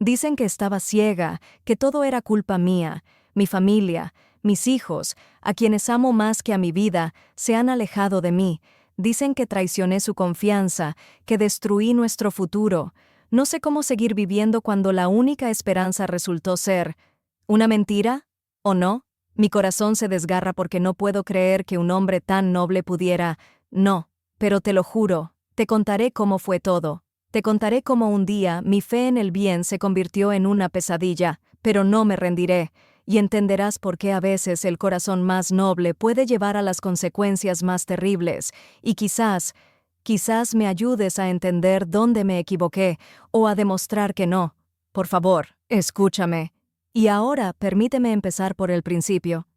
Dicen que estaba ciega, que todo era culpa mía, mi familia, mis hijos, a quienes amo más que a mi vida, se han alejado de mí. Dicen que traicioné su confianza, que destruí nuestro futuro. No sé cómo seguir viviendo cuando la única esperanza resultó ser una mentira, ¿o no? Mi corazón se desgarra porque no puedo creer que un hombre tan noble pudiera. No, pero te lo juro, te contaré cómo fue todo. Te contaré cómo un día mi fe en el bien se convirtió en una pesadilla, pero no me rendiré, y entenderás por qué a veces el corazón más noble puede llevar a las consecuencias más terribles, y quizás me ayudes a entender dónde me equivoqué, o a demostrar que no. Por favor, escúchame. Y ahora permíteme empezar por el principio.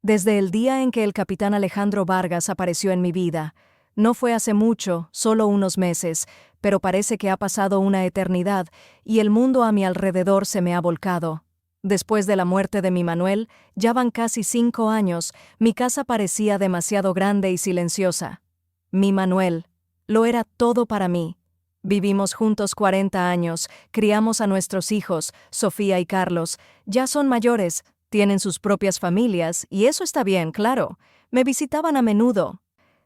Desde el día en que el capitán Alejandro Vargas apareció en mi vida, no fue hace mucho, solo unos meses, pero parece que ha pasado una eternidad y el mundo a mi alrededor se me ha volcado. Después de la muerte de mi Manuel, ya van casi 5 años, mi casa parecía demasiado grande y silenciosa. Mi Manuel, lo era todo para mí. Vivimos juntos 40 años, criamos a nuestros hijos, Sofía y Carlos, ya son mayores, tienen sus propias familias, y eso está bien, claro. Me visitaban a menudo.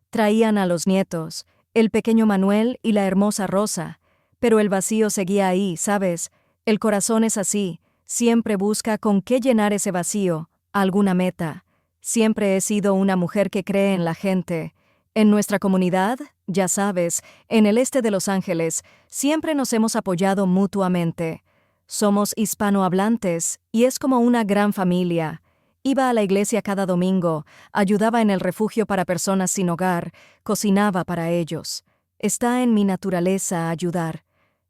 Traían a los nietos, el pequeño Manuel y la hermosa Rosa. Pero el vacío seguía ahí, ¿sabes? El corazón es así, siempre busca con qué llenar ese vacío, alguna meta. Siempre he sido una mujer que cree en la gente. En nuestra comunidad, ya sabes, en el este de Los Ángeles, siempre nos hemos apoyado mutuamente. Somos hispanohablantes y es como una gran familia. Iba a la iglesia cada domingo, ayudaba en el refugio para personas sin hogar, cocinaba para ellos. Está en mi naturaleza ayudar.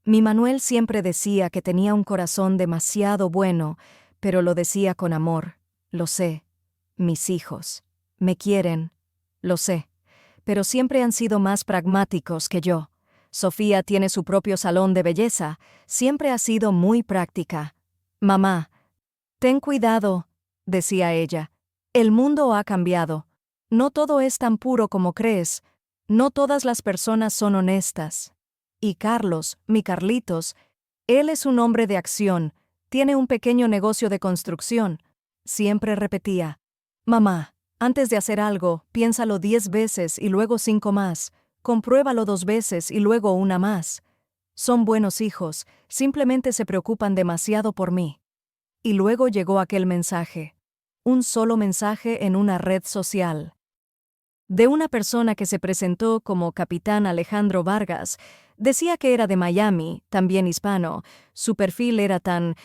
Mi Manuel siempre decía que tenía un corazón demasiado bueno, pero lo decía con amor. Lo sé. Mis hijos. Me quieren. Lo sé. Pero siempre han sido más pragmáticos que yo. Sofía tiene su propio salón de belleza. Siempre ha sido muy práctica. Mamá, ten cuidado, decía ella. El mundo ha cambiado. No todo es tan puro como crees. No todas las personas son honestas. Y Carlos, mi Carlitos, él es un hombre de acción. Tiene un pequeño negocio de construcción. Siempre repetía, mamá, antes de hacer algo, piénsalo 10 veces y luego 5 más. Compruébalo 2 veces y luego una más. Son buenos hijos, simplemente se preocupan demasiado por mí. Y luego llegó aquel mensaje. Un solo mensaje en una red social. De una persona que se presentó como Capitán Alejandro Vargas. Decía que era de Miami, también hispano. Su perfil era tan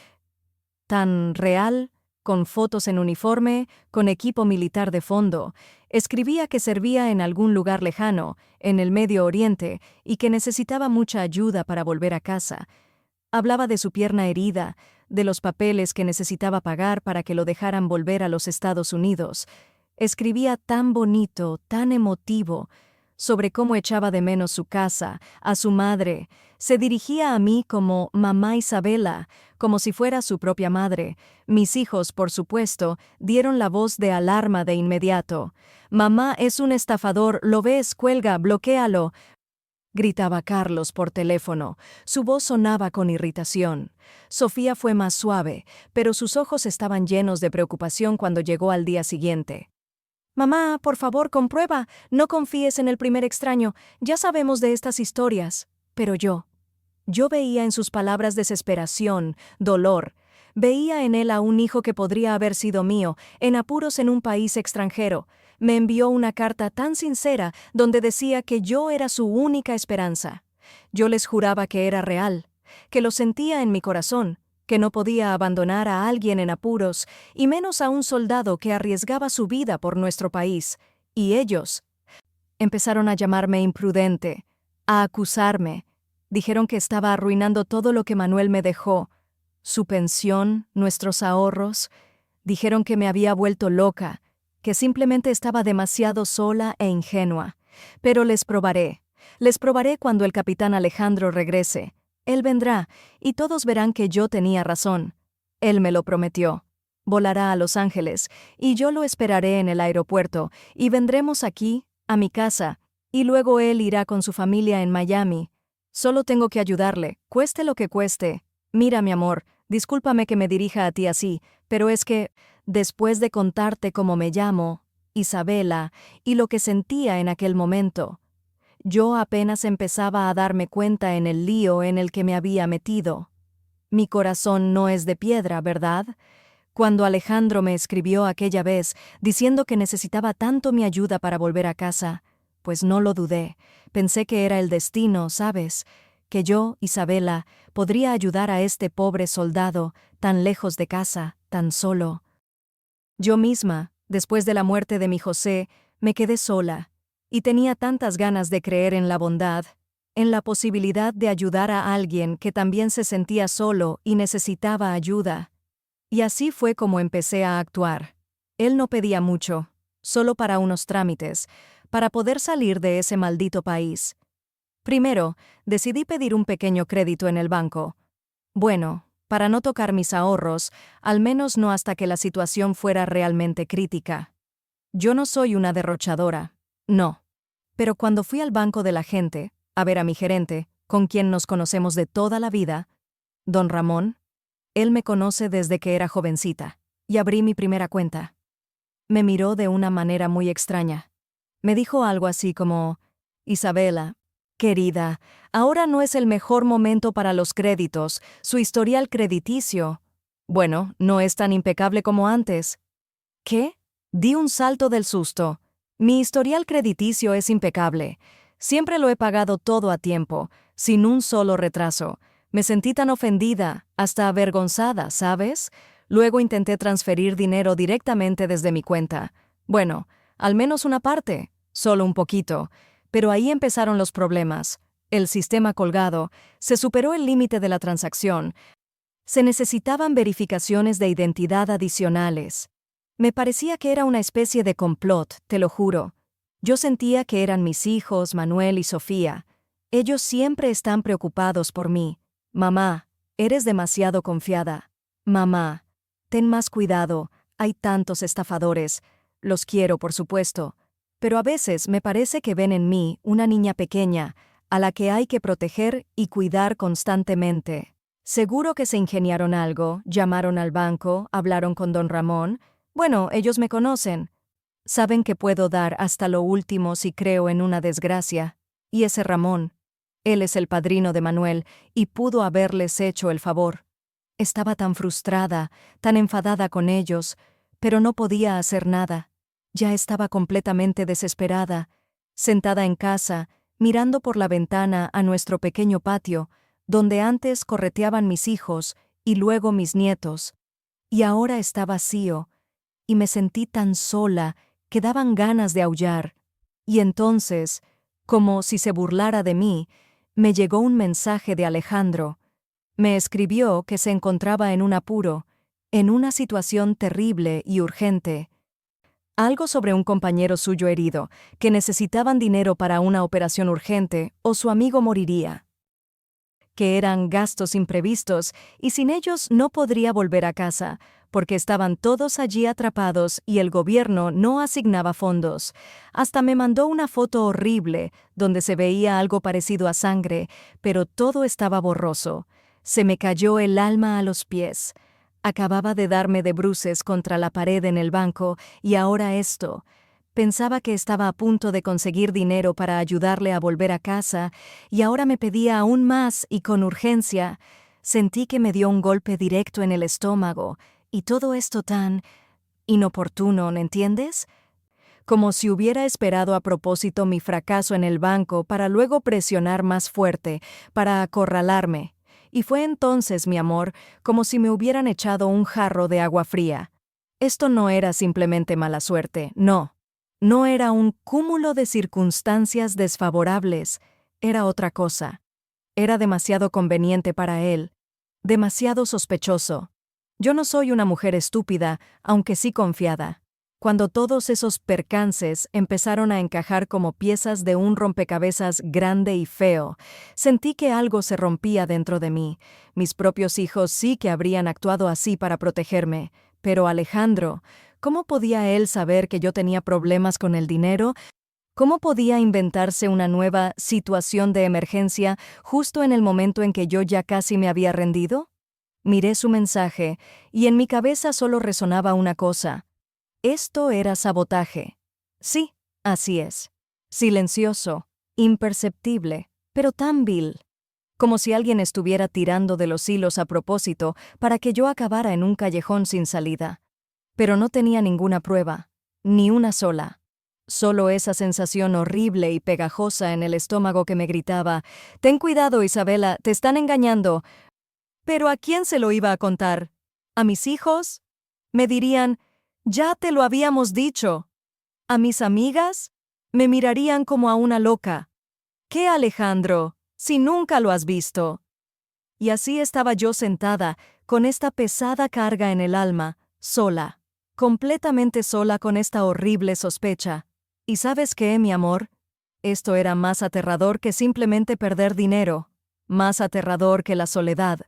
real, con fotos en uniforme, con equipo militar de fondo. Escribía que servía en algún lugar lejano, en el Medio Oriente, y que necesitaba mucha ayuda para volver a casa. Hablaba de su pierna herida, de los papeles que necesitaba pagar para que lo dejaran volver a los Estados Unidos. Escribía tan bonito, tan emotivo, sobre cómo echaba de menos su casa, a su madre. Se dirigía a mí como mamá Isabela, como si fuera su propia madre. Mis hijos, por supuesto, dieron la voz de alarma de inmediato. Mamá es un estafador, lo ves, cuelga, bloquéalo, gritaba Carlos por teléfono. Su voz sonaba con irritación. Sofía fue más suave, pero sus ojos estaban llenos de preocupación cuando llegó al día siguiente. Mamá, por favor, comprueba. No confíes en el primer extraño. Ya sabemos de estas historias. Pero yo veía en sus palabras desesperación, dolor. Veía en él a un hijo que podría haber sido mío, en apuros en un país extranjero. Me envió una carta tan sincera donde decía que yo era su única esperanza. Yo les juraba que era real, que lo sentía en mi corazón, que no podía abandonar a alguien en apuros, y menos a un soldado que arriesgaba su vida por nuestro país. Y ellos empezaron a llamarme imprudente, a acusarme. Dijeron que estaba arruinando todo lo que Manuel me dejó, su pensión, nuestros ahorros. Dijeron que me había vuelto loca, que simplemente estaba demasiado sola e ingenua. Pero les probaré cuando el capitán Alejandro regrese. Él vendrá, y todos verán que yo tenía razón. Él me lo prometió. Volará a Los Ángeles, y yo lo esperaré en el aeropuerto, y vendremos aquí, a mi casa, y luego él irá con su familia en Miami. Solo tengo que ayudarle, cueste lo que cueste. Mira, mi amor, discúlpame que me dirija a ti así, pero es que, después de contarte cómo me llamo, Isabela, y lo que sentía en aquel momento, yo apenas empezaba a darme cuenta en el lío en el que me había metido. Mi corazón no es de piedra, ¿verdad? Cuando Alejandro me escribió aquella vez diciendo que necesitaba tanto mi ayuda para volver a casa, pues no lo dudé. Pensé que era el destino, ¿sabes? Que yo, Isabela, podría ayudar a este pobre soldado, tan lejos de casa, tan solo. Yo misma, después de la muerte de mi José, me quedé sola, y tenía tantas ganas de creer en la bondad, en la posibilidad de ayudar a alguien que también se sentía solo y necesitaba ayuda. Y así fue como empecé a actuar. Él no pedía mucho, solo para unos trámites, para poder salir de ese maldito país. Primero, decidí pedir un pequeño crédito en el banco. Bueno, para no tocar mis ahorros, al menos no hasta que la situación fuera realmente crítica. Yo no soy una derrochadora, no. Pero cuando fui al banco de la gente, a ver a mi gerente, con quien nos conocemos de toda la vida, don Ramón, él me conoce desde que era jovencita, y abrí mi primera cuenta. Me miró de una manera muy extraña. Me dijo algo así como, Isabela, querida, ahora no es el mejor momento para los créditos, su historial crediticio. Bueno, no es tan impecable como antes. ¿Qué? Di un salto del susto. Mi historial crediticio es impecable. Siempre lo he pagado todo a tiempo, sin un solo retraso. Me sentí tan ofendida, hasta avergonzada, ¿sabes? Luego intenté transferir dinero directamente desde mi cuenta. Bueno, al menos una parte, solo un poquito. Pero ahí empezaron los problemas. El sistema colgado, se superó el límite de la transacción. Se necesitaban verificaciones de identidad adicionales. Me parecía que era una especie de complot, te lo juro. Yo sentía que eran mis hijos, Manuel y Sofía. Ellos siempre están preocupados por mí. Mamá, eres demasiado confiada. Mamá, ten más cuidado, hay tantos estafadores. Los quiero, por supuesto. Pero a veces me parece que ven en mí una niña pequeña, a la que hay que proteger y cuidar constantemente. Seguro que se ingeniaron algo, llamaron al banco, hablaron con don Ramón. Bueno, ellos me conocen. Saben que puedo dar hasta lo último si creo en una desgracia. Y ese Ramón, él es el padrino de Manuel, y pudo haberles hecho el favor. Estaba tan frustrada, tan enfadada con ellos, pero no podía hacer nada. Ya estaba completamente desesperada, sentada en casa, mirando por la ventana a nuestro pequeño patio, donde antes correteaban mis hijos y luego mis nietos. Y ahora está vacío, y me sentí tan sola que daban ganas de aullar. Y entonces, como si se burlara de mí, me llegó un mensaje de Alejandro. Me escribió que se encontraba en un apuro, en una situación terrible y urgente. Algo sobre un compañero suyo herido, que necesitaban dinero para una operación urgente o su amigo moriría. Que eran gastos imprevistos y sin ellos no podría volver a casa, porque estaban todos allí atrapados y el gobierno no asignaba fondos. Hasta me mandó una foto horrible donde se veía algo parecido a sangre, pero todo estaba borroso. Se me cayó el alma a los pies. Acababa de darme de bruces contra la pared en el banco y ahora esto. Pensaba que estaba a punto de conseguir dinero para ayudarle a volver a casa y ahora me pedía aún más y con urgencia. Sentí que me dio un golpe directo en el estómago y todo esto tan inoportuno, ¿me entiendes? Como si hubiera esperado a propósito mi fracaso en el banco para luego presionar más fuerte, para acorralarme. Y fue entonces, mi amor, como si me hubieran echado un jarro de agua fría. Esto no era simplemente mala suerte, no. No era un cúmulo de circunstancias desfavorables, era otra cosa. Era demasiado conveniente para él, demasiado sospechoso. Yo no soy una mujer estúpida, aunque sí confiada. Cuando todos esos percances empezaron a encajar como piezas de un rompecabezas grande y feo, sentí que algo se rompía dentro de mí. Mis propios hijos sí que habrían actuado así para protegerme, pero Alejandro, ¿cómo podía él saber que yo tenía problemas con el dinero? ¿Cómo podía inventarse una nueva situación de emergencia justo en el momento en que yo ya casi me había rendido? Miré su mensaje, y en mi cabeza solo resonaba una cosa. Esto era sabotaje. Sí, así es. Silencioso, imperceptible, pero tan vil. Como si alguien estuviera tirando de los hilos a propósito para que yo acabara en un callejón sin salida. Pero no tenía ninguna prueba, ni una sola. Solo esa sensación horrible y pegajosa en el estómago que me gritaba: «Ten cuidado, Isabela, te están engañando». ¿Pero a quién se lo iba a contar? ¿A mis hijos? Me dirían: «Ya te lo habíamos dicho». ¿A mis amigas? Me mirarían como a una loca. «¿Qué, Alejandro? Si nunca lo has visto». Y así estaba yo sentada, con esta pesada carga en el alma, sola, completamente sola con esta horrible sospecha. ¿Y sabes qué, mi amor? Esto era más aterrador que simplemente perder dinero, más aterrador que la soledad.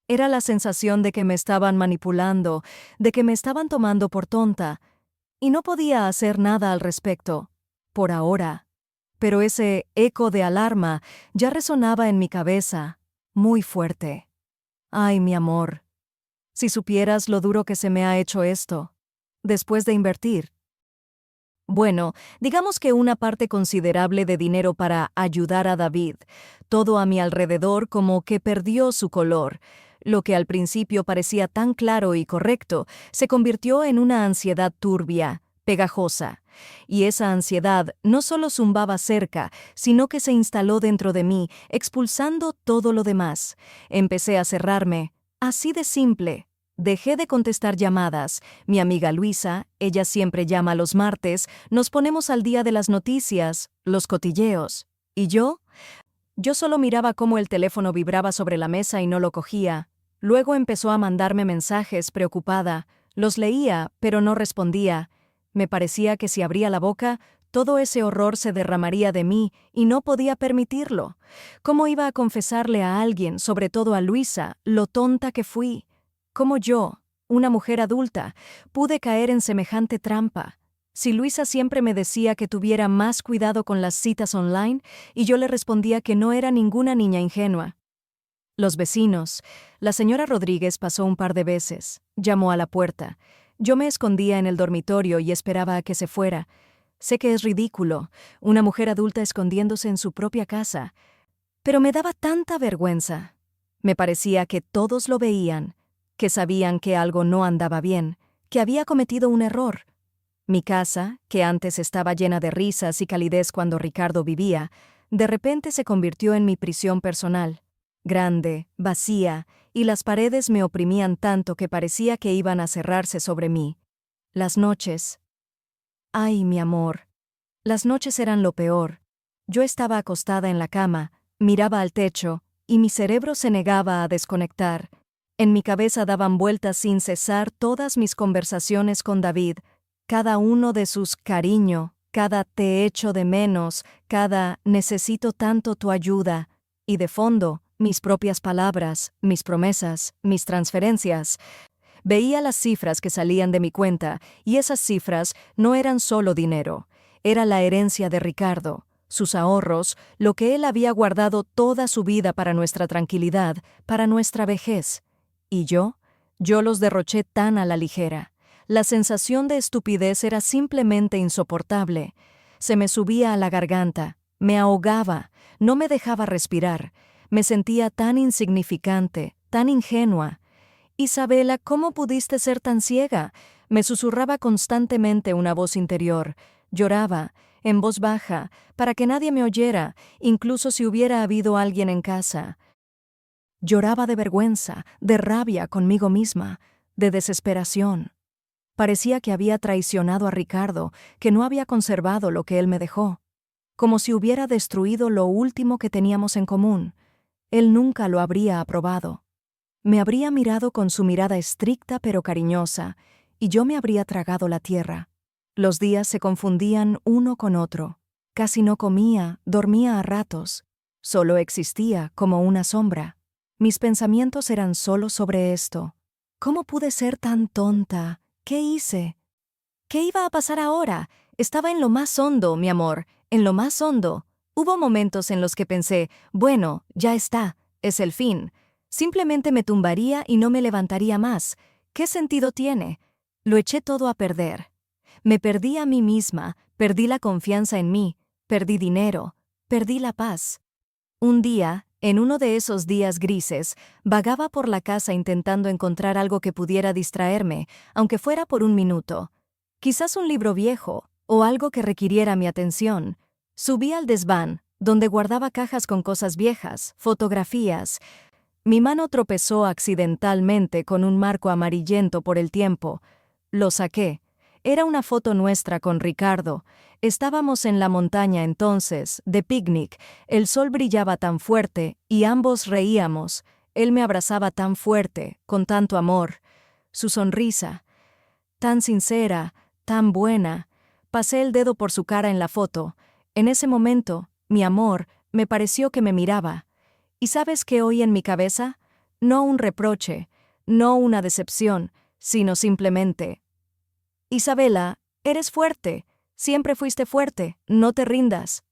Era la sensación de que me estaban manipulando, de que me estaban tomando por tonta, y no podía hacer nada al respecto, por ahora. Pero ese eco de alarma ya resonaba en mi cabeza, muy fuerte. Ay, mi amor, si supieras lo duro que se me ha hecho esto, después de invertir. Bueno, digamos que una parte considerable de dinero para ayudar a David. Todo a mi alrededor como que perdió su color. Lo que al principio parecía tan claro y correcto se convirtió en una ansiedad turbia, pegajosa. Y esa ansiedad no solo zumbaba cerca, sino que se instaló dentro de mí, expulsando todo lo demás. Empecé a cerrarme, así de simple. Dejé de contestar llamadas. Mi amiga Luisa, ella siempre llama los martes, nos ponemos al día de las noticias, los cotilleos. ¿Y yo? Yo solo miraba cómo el teléfono vibraba sobre la mesa y no lo cogía. Luego empezó a mandarme mensajes preocupada. Los leía, pero no respondía. Me parecía que si abría la boca, todo ese horror se derramaría de mí y no podía permitirlo. ¿Cómo iba a confesarle a alguien, sobre todo a Luisa, lo tonta que fui? ¿Cómo yo, una mujer adulta, pude caer en semejante trampa? Si Luisa siempre me decía que tuviera más cuidado con las citas online, y yo le respondía que no era ninguna niña ingenua. Los vecinos. La señora Rodríguez pasó un par de veces. Llamó a la puerta. Yo me escondía en el dormitorio y esperaba a que se fuera. Sé que es ridículo, una mujer adulta escondiéndose en su propia casa. Pero me daba tanta vergüenza. Me parecía que todos lo veían, que sabían que algo no andaba bien, que había cometido un error. Mi casa, que antes estaba llena de risas y calidez cuando Ricardo vivía, de repente se convirtió en mi prisión personal. Grande, vacía, y las paredes me oprimían tanto que parecía que iban a cerrarse sobre mí. Las noches. Ay, mi amor. Las noches eran lo peor. Yo estaba acostada en la cama, miraba al techo, y mi cerebro se negaba a desconectar. En mi cabeza daban vueltas sin cesar todas mis conversaciones con David, cada uno de sus cariño, cada te echo de menos, cada necesito tanto tu ayuda, y de fondo, mis propias palabras, mis promesas, mis transferencias. Veía las cifras que salían de mi cuenta, y esas cifras no eran solo dinero, era la herencia de Ricardo, sus ahorros, lo que él había guardado toda su vida para nuestra tranquilidad, para nuestra vejez. ¿Y yo? Yo los derroché tan a la ligera. La sensación de estupidez era simplemente insoportable. Se me subía a la garganta, me ahogaba, no me dejaba respirar. Me sentía tan insignificante, tan ingenua. «Isabela, ¿cómo pudiste ser tan ciega?», me susurraba constantemente una voz interior. Lloraba, en voz baja, para que nadie me oyera, incluso si hubiera habido alguien en casa. Lloraba de vergüenza, de rabia conmigo misma, de desesperación. Parecía que había traicionado a Ricardo, que no había conservado lo que él me dejó. Como si hubiera destruido lo último que teníamos en común. Él nunca lo habría aprobado. Me habría mirado con su mirada estricta pero cariñosa, y yo me habría tragado la tierra. Los días se confundían uno con otro. Casi no comía, dormía a ratos. Solo existía como una sombra. Mis pensamientos eran solo sobre esto. ¿Cómo pude ser tan tonta? ¿Qué hice? ¿Qué iba a pasar ahora? Estaba en lo más hondo, mi amor, en lo más hondo. Hubo momentos en los que pensé, bueno, ya está, es el fin. Simplemente me tumbaría y no me levantaría más. ¿Qué sentido tiene? Lo eché todo a perder. Me perdí a mí misma, perdí la confianza en mí, perdí dinero, perdí la paz. Un día, en uno de esos días grises, vagaba por la casa intentando encontrar algo que pudiera distraerme, aunque fuera por un minuto. Quizás un libro viejo, o algo que requiriera mi atención. Subí al desván, donde guardaba cajas con cosas viejas, fotografías. Mi mano tropezó accidentalmente con un marco amarillento por el tiempo. Lo saqué. Era una foto nuestra con Ricardo. Estábamos en la montaña entonces, de picnic. El sol brillaba tan fuerte, y ambos reíamos. Él me abrazaba tan fuerte, con tanto amor. Su sonrisa, tan sincera, tan buena. Pasé el dedo por su cara en la foto. En ese momento, mi amor, me pareció que me miraba. ¿Y sabes qué oí en mi cabeza? No un reproche, no una decepción, sino simplemente: Isabela, eres fuerte, siempre fuiste fuerte, no te rindas.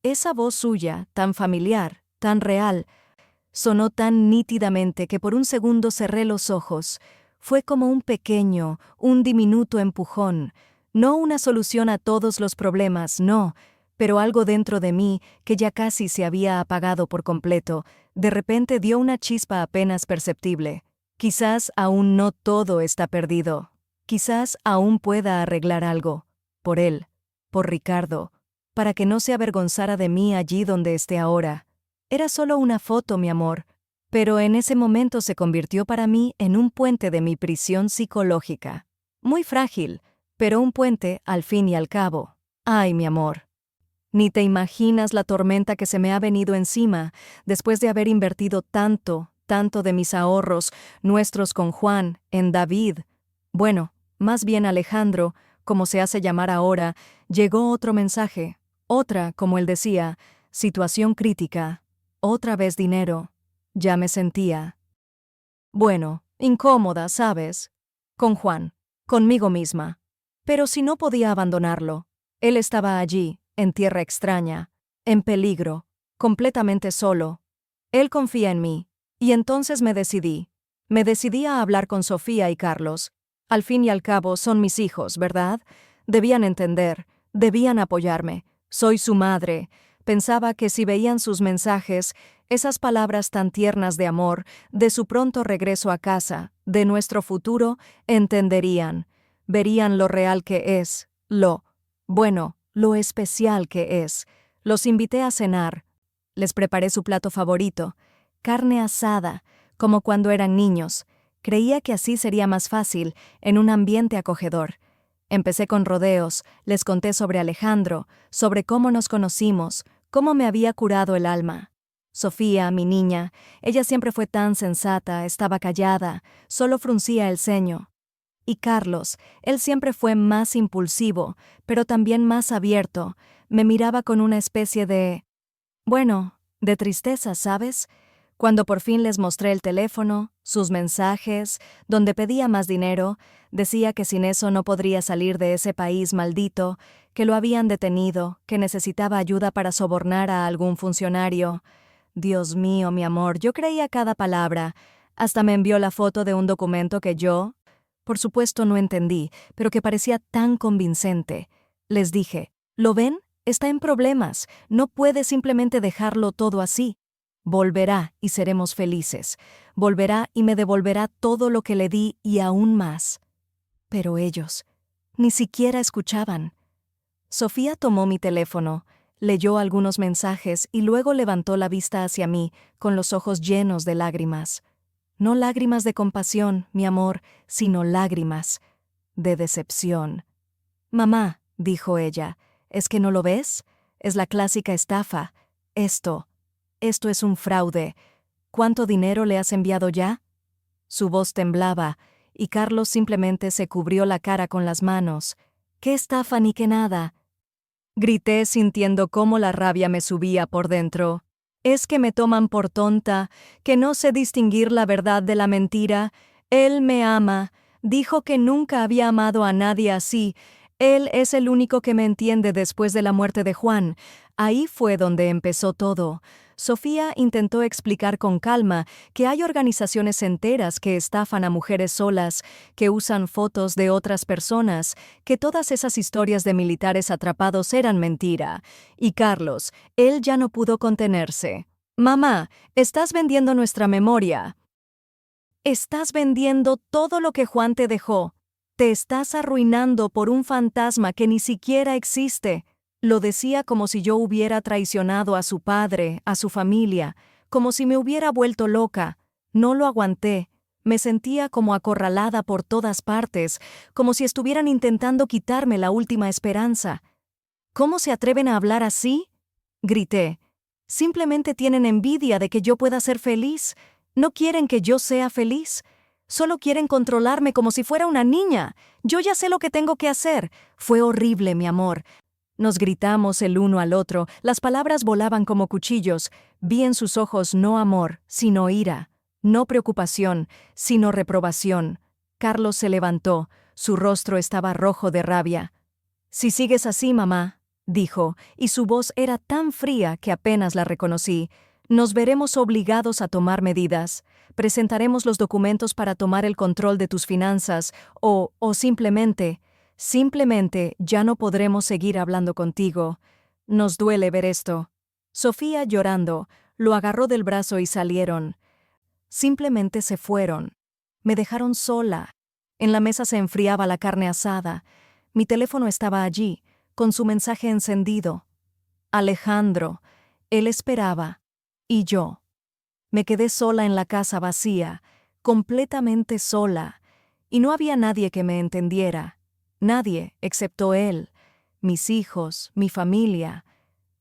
Esa voz suya, tan familiar, tan real, sonó tan nítidamente que por un segundo cerré los ojos. Fue como un pequeño, un diminuto empujón, no una solución a todos los problemas, no, pero algo dentro de mí, que ya casi se había apagado por completo, de repente dio una chispa apenas perceptible. Quizás aún no todo está perdido. Quizás aún pueda arreglar algo. Por él, por Ricardo, para que no se avergonzara de mí allí donde esté ahora. Era solo una foto, mi amor, pero en ese momento se convirtió para mí en un puente de mi prisión psicológica. Muy frágil, pero un puente al fin y al cabo. Ay, mi amor. Ni te imaginas la tormenta que se me ha venido encima después de haber invertido tanto, tanto de mis ahorros, nuestros con Juan, en David. Bueno, más bien Alejandro, como se hace llamar ahora, llegó otro mensaje, otra, como él decía, situación crítica, otra vez dinero. Ya me sentía, bueno, incómoda, ¿sabes? Con Juan, conmigo misma. Pero si no podía abandonarlo, él estaba allí, en tierra extraña, en peligro, completamente solo. Él confía en mí, y entonces me decidí. Me decidí a hablar con Sofía y Carlos. Al fin y al cabo son mis hijos, ¿verdad? Debían entender, debían apoyarme. Soy su madre. Pensaba que si veían sus mensajes, esas palabras tan tiernas de amor, de su pronto regreso a casa, de nuestro futuro, entenderían. Verían lo real que es, lo especial que es. Los invité a cenar. Les preparé su plato favorito, carne asada, como cuando eran niños. Creía que así sería más fácil, en un ambiente acogedor. Empecé con rodeos, les conté sobre Alejandro, sobre cómo nos conocimos, cómo me había curado el alma. Sofía, mi niña, ella siempre fue tan sensata, estaba callada, solo fruncía el ceño. Y Carlos, él siempre fue más impulsivo, pero también más abierto, me miraba con una especie de tristeza, ¿sabes? Cuando por fin les mostré el teléfono, sus mensajes, donde pedía más dinero, decía que sin eso no podría salir de ese país maldito, que lo habían detenido, que necesitaba ayuda para sobornar a algún funcionario. Dios mío, mi amor, yo creía cada palabra. Hasta me envió la foto de un documento que yo, por supuesto, no entendí, pero que parecía tan convincente. Les dije, ¿lo ven? Está en problemas. No puede simplemente dejarlo todo así. Volverá y seremos felices. Volverá y me devolverá todo lo que le di y aún más. Pero ellos ni siquiera escuchaban. Sofía tomó mi teléfono, leyó algunos mensajes y luego levantó la vista hacia mí, con los ojos llenos de lágrimas. No lágrimas de compasión, mi amor, sino lágrimas de decepción. Mamá, dijo ella, ¿es que no lo ves? Es la clásica estafa. Esto es un fraude. ¿Cuánto dinero le has enviado ya? Su voz temblaba, y Carlos simplemente se cubrió la cara con las manos. ¿Qué estafa ni qué nada? Grité sintiendo cómo la rabia me subía por dentro. Es que me toman por tonta, que no sé distinguir la verdad de la mentira. Él me ama. Dijo que nunca había amado a nadie así. Él es el único que me entiende después de la muerte de Juan. Ahí fue donde empezó todo. Sofía intentó explicar con calma que hay organizaciones enteras que estafan a mujeres solas, que usan fotos de otras personas, que todas esas historias de militares atrapados eran mentira. Y Carlos, él ya no pudo contenerse. Mamá, estás vendiendo nuestra memoria. Estás vendiendo todo lo que Juan te dejó. Te estás arruinando por un fantasma que ni siquiera existe. Lo decía como si yo hubiera traicionado a su padre, a su familia, como si me hubiera vuelto loca. No lo aguanté. Me sentía como acorralada por todas partes, como si estuvieran intentando quitarme la última esperanza. ¿Cómo se atreven a hablar así? Grité. Simplemente tienen envidia de que yo pueda ser feliz. No quieren que yo sea feliz. Solo quieren controlarme como si fuera una niña. Yo ya sé lo que tengo que hacer. Fue horrible, mi amor. Nos gritamos el uno al otro, las palabras volaban como cuchillos. Vi en sus ojos no amor, sino ira. No preocupación, sino reprobación. Carlos se levantó. Su rostro estaba rojo de rabia. «Si sigues así, mamá», dijo, y su voz era tan fría que apenas la reconocí. «Nos veremos obligados a tomar medidas. Presentaremos los documentos para tomar el control de tus finanzas o simplemente ya no podremos seguir hablando contigo. Nos duele ver esto». Sofía, llorando, lo agarró del brazo y salieron. Simplemente se fueron. Me dejaron sola. En la mesa se enfriaba la carne asada. Mi teléfono estaba allí, con su mensaje encendido. Alejandro. Él esperaba. Y yo. Me quedé sola en la casa vacía, completamente sola, y no había nadie que me entendiera. Nadie, excepto él, mis hijos, mi familia.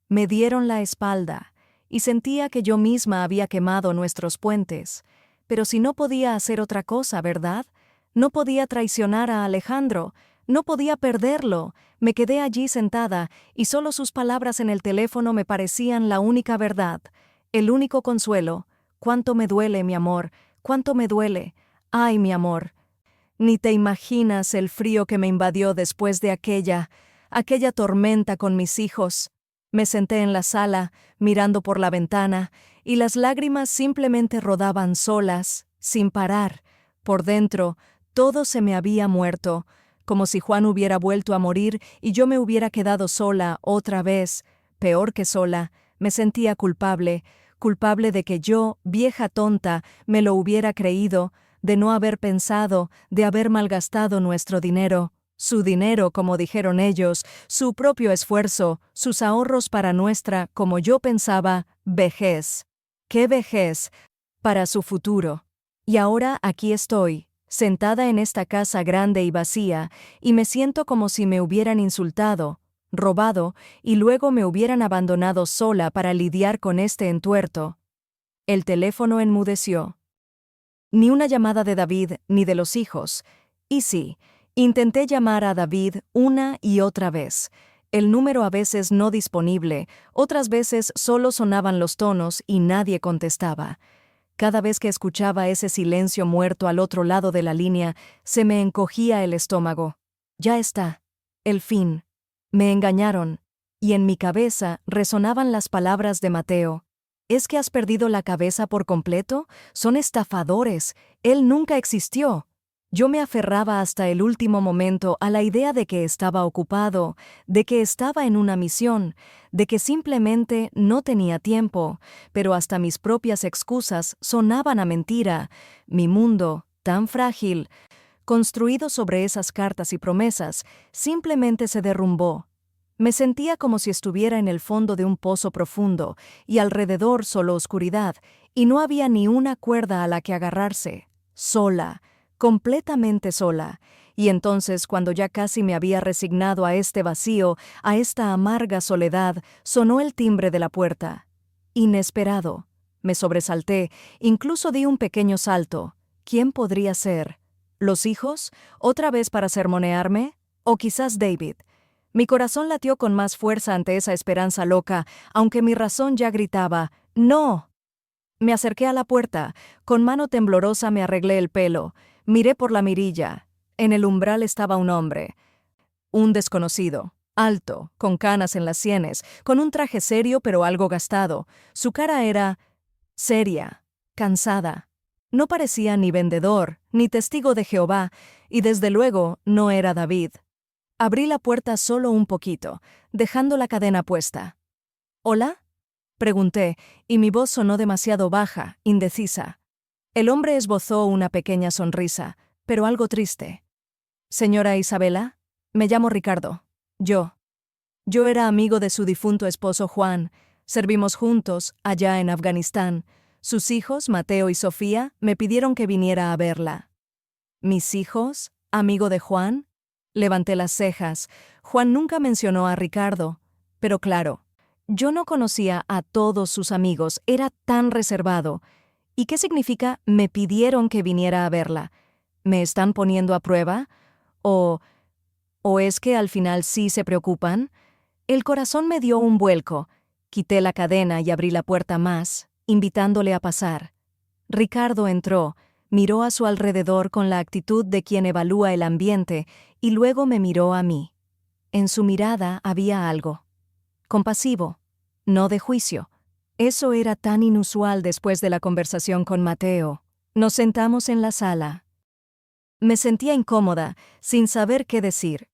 Me dieron la espalda, y sentía que yo misma había quemado nuestros puentes. Pero si no podía hacer otra cosa, ¿verdad? No podía traicionar a Alejandro, no podía perderlo. Me quedé allí sentada, y solo sus palabras en el teléfono me parecían la única verdad, el único consuelo. Cuánto me duele, mi amor, cuánto me duele. Ay, mi amor. Ni te imaginas el frío que me invadió después de aquella tormenta con mis hijos. Me senté en la sala, mirando por la ventana, y las lágrimas simplemente rodaban solas, sin parar. Por dentro, todo se me había muerto, como si Juan hubiera vuelto a morir y yo me hubiera quedado sola otra vez. Peor que sola, me sentía culpable de que yo, vieja tonta, me lo hubiera creído, de no haber pensado, de haber malgastado nuestro dinero, su dinero, como dijeron ellos, su propio esfuerzo, sus ahorros para nuestra, como yo pensaba, vejez. ¿Qué vejez? Para su futuro. Y ahora aquí estoy, sentada en esta casa grande y vacía, y me siento como si me hubieran insultado, robado, y luego me hubieran abandonado sola para lidiar con este entuerto. El teléfono enmudeció. Ni una llamada de David ni de los hijos. Y sí, intenté llamar a David una y otra vez. El número a veces no disponible, otras veces solo sonaban los tonos y nadie contestaba. Cada vez que escuchaba ese silencio muerto al otro lado de la línea, se me encogía el estómago. Ya está. El fin. Me engañaron. Y en mi cabeza resonaban las palabras de Mateo. ¿Es que has perdido la cabeza por completo? Son estafadores. Él nunca existió. Yo me aferraba hasta el último momento a la idea de que estaba ocupado, de que estaba en una misión, de que simplemente no tenía tiempo, pero hasta mis propias excusas sonaban a mentira. Mi mundo, tan frágil, construido sobre esas cartas y promesas, simplemente se derrumbó. Me sentía como si estuviera en el fondo de un pozo profundo, y alrededor solo oscuridad, y no había ni una cuerda a la que agarrarse. Sola, completamente sola. Y entonces, cuando ya casi me había resignado a este vacío, a esta amarga soledad, sonó el timbre de la puerta. Inesperado. Me sobresalté, incluso di un pequeño salto. ¿Quién podría ser? ¿Los hijos? ¿Otra vez para sermonearme? ¿O quizás David? Mi corazón latió con más fuerza ante esa esperanza loca, aunque mi razón ya gritaba, ¡no! Me acerqué a la puerta, con mano temblorosa me arreglé el pelo, miré por la mirilla. En el umbral estaba un hombre. Un desconocido. alto, con canas en las sienes, con un traje serio pero algo gastado. Su cara era seria, cansada. No parecía ni vendedor, ni testigo de Jehová, y desde luego no era David. Abrí la puerta solo un poquito, dejando la cadena puesta. ¿Hola?, pregunté, y mi voz sonó demasiado baja, indecisa. El hombre esbozó una pequeña sonrisa, pero algo triste. Señora Isabela, me llamo Ricardo. Yo era amigo de su difunto esposo Juan. Servimos juntos, allá en Afganistán. Sus hijos, Mateo y Sofía, me pidieron que viniera a verla. ¿Mis hijos? ¿Amigo de Juan? Levanté las cejas. Juan nunca mencionó a Ricardo. Pero claro, yo no conocía a todos sus amigos, era tan reservado. ¿Y qué significa me pidieron que viniera a verla? ¿Me están poniendo a prueba? ¿O es que al final sí se preocupan? El corazón me dio un vuelco. Quité la cadena y abrí la puerta más, invitándole a pasar. Ricardo entró, miró a su alrededor con la actitud de quien evalúa el ambiente y luego me miró a mí. En su mirada había algo compasivo, no de juicio. Eso era tan inusual después de la conversación con Mateo. Nos sentamos en la sala. Me sentía incómoda, sin saber qué decir.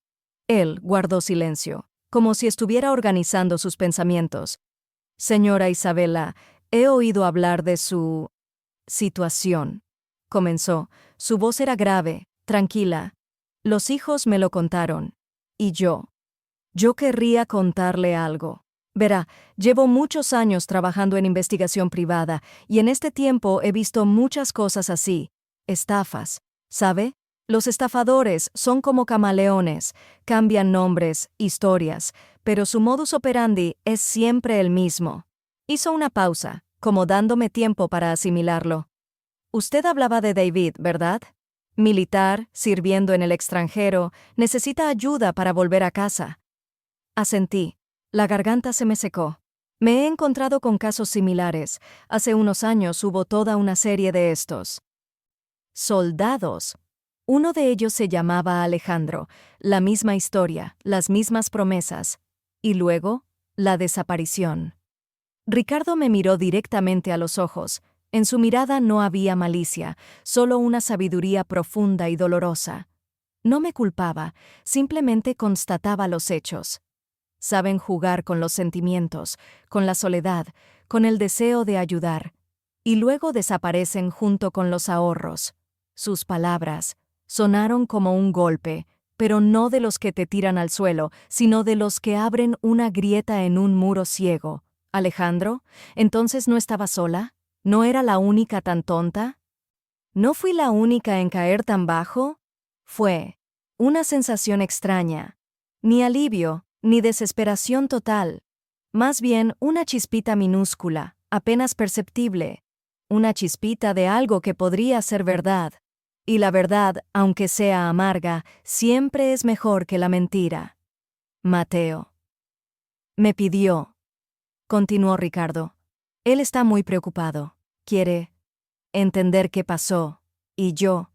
Él guardó silencio, como si estuviera organizando sus pensamientos. Señora Isabela, he oído hablar de su situación. Comenzó. Su voz era grave, tranquila. Los hijos me lo contaron. Y yo querría contarle algo. Verá, llevo muchos años trabajando en investigación privada y en este tiempo he visto muchas cosas así. Estafas. ¿Sabe? Los estafadores son como camaleones, cambian nombres, historias, pero su modus operandi es siempre el mismo. Hizo una pausa, como dándome tiempo para asimilarlo. Usted hablaba de David, ¿verdad? Militar, sirviendo en el extranjero, necesita ayuda para volver a casa. Asentí. La garganta se me secó. Me he encontrado con casos similares. Hace unos años hubo toda una serie de estos. Soldados. Uno de ellos se llamaba Alejandro. La misma historia, las mismas promesas. Y luego, la desaparición. Ricardo me miró directamente a los ojos. En su mirada no había malicia, solo una sabiduría profunda y dolorosa. No me culpaba, simplemente constataba los hechos. Saben jugar con los sentimientos, con la soledad, con el deseo de ayudar. Y luego desaparecen junto con los ahorros. Sus palabras sonaron como un golpe, pero no de los que te tiran al suelo, sino de los que abren una grieta en un muro ciego. ¿Alejandro? ¿Entonces no estaba sola? ¿No era la única tan tonta? ¿No fui la única en caer tan bajo? Fue una sensación extraña. Ni alivio, ni desesperación total. Más bien una chispita minúscula, apenas perceptible. Una chispita de algo que podría ser verdad. Y la verdad, aunque sea amarga, siempre es mejor que la mentira. Mateo. Me pidió. Continuó Ricardo. Él está muy preocupado. Quiere entender qué pasó. Y yo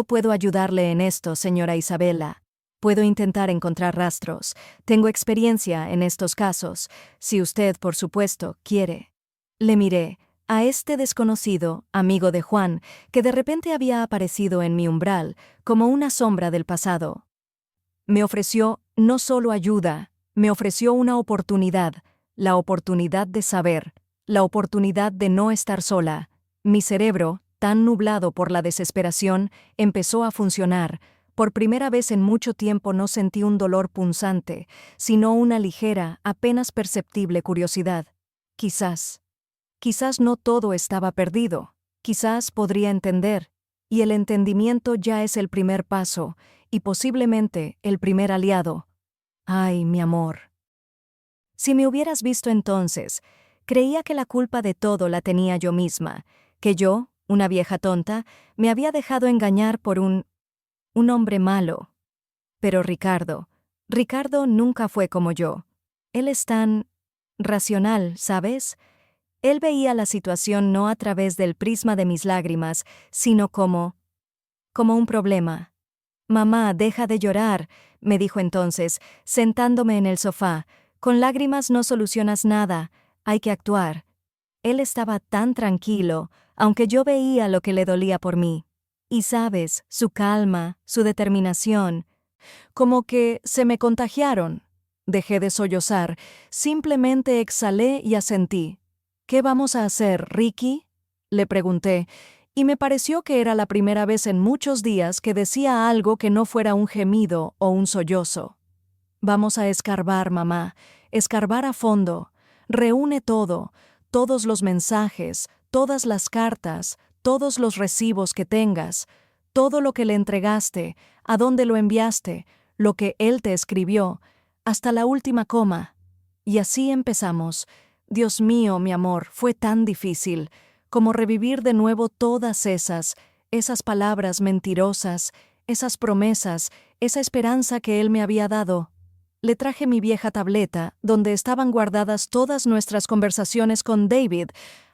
puedo ayudarle en esto, señora Isabela. Puedo intentar encontrar rastros. Tengo experiencia en estos casos. Si usted, por supuesto, quiere. Le miré a este desconocido, amigo de Juan, que de repente había aparecido en mi umbral, como una sombra del pasado. Me ofreció no solo ayuda, me ofreció una oportunidad, la oportunidad de saber, la oportunidad de no estar sola. Mi cerebro, tan nublado por la desesperación, empezó a funcionar. Por primera vez en mucho tiempo no sentí un dolor punzante, sino una ligera, apenas perceptible curiosidad. Quizás no todo estaba perdido. Quizás podría entender. Y el entendimiento ya es el primer paso, y posiblemente el primer aliado. Ay, mi amor. Si me hubieras visto entonces, creía que la culpa de todo la tenía yo misma, que yo, una vieja tonta, me había dejado engañar por un hombre malo. Pero Ricardo nunca fue como yo. Él es tan racional, ¿sabes? Él veía la situación no a través del prisma de mis lágrimas, sino como un problema. Mamá, deja de llorar, me dijo entonces, sentándome en el sofá. Con lágrimas no solucionas nada, hay que actuar. Él estaba tan tranquilo, aunque yo veía lo que le dolía por mí. Y sabes, su calma, su determinación, como que se me contagiaron. Dejé de sollozar, simplemente exhalé y asentí. ¿Qué vamos a hacer, Ricky? Le pregunté, y me pareció que era la primera vez en muchos días que decía algo que no fuera un gemido o un sollozo. Vamos a escarbar, mamá, escarbar a fondo. Reúne todo, todos los mensajes, todas las cartas, todos los recibos que tengas, todo lo que le entregaste, a dónde lo enviaste, lo que él te escribió, hasta la última coma. Y así empezamos. Dios mío, mi amor, fue tan difícil, como revivir de nuevo todas esas palabras mentirosas, esas promesas, esa esperanza que él me había dado. Le traje mi vieja tableta, donde estaban guardadas todas nuestras conversaciones con David.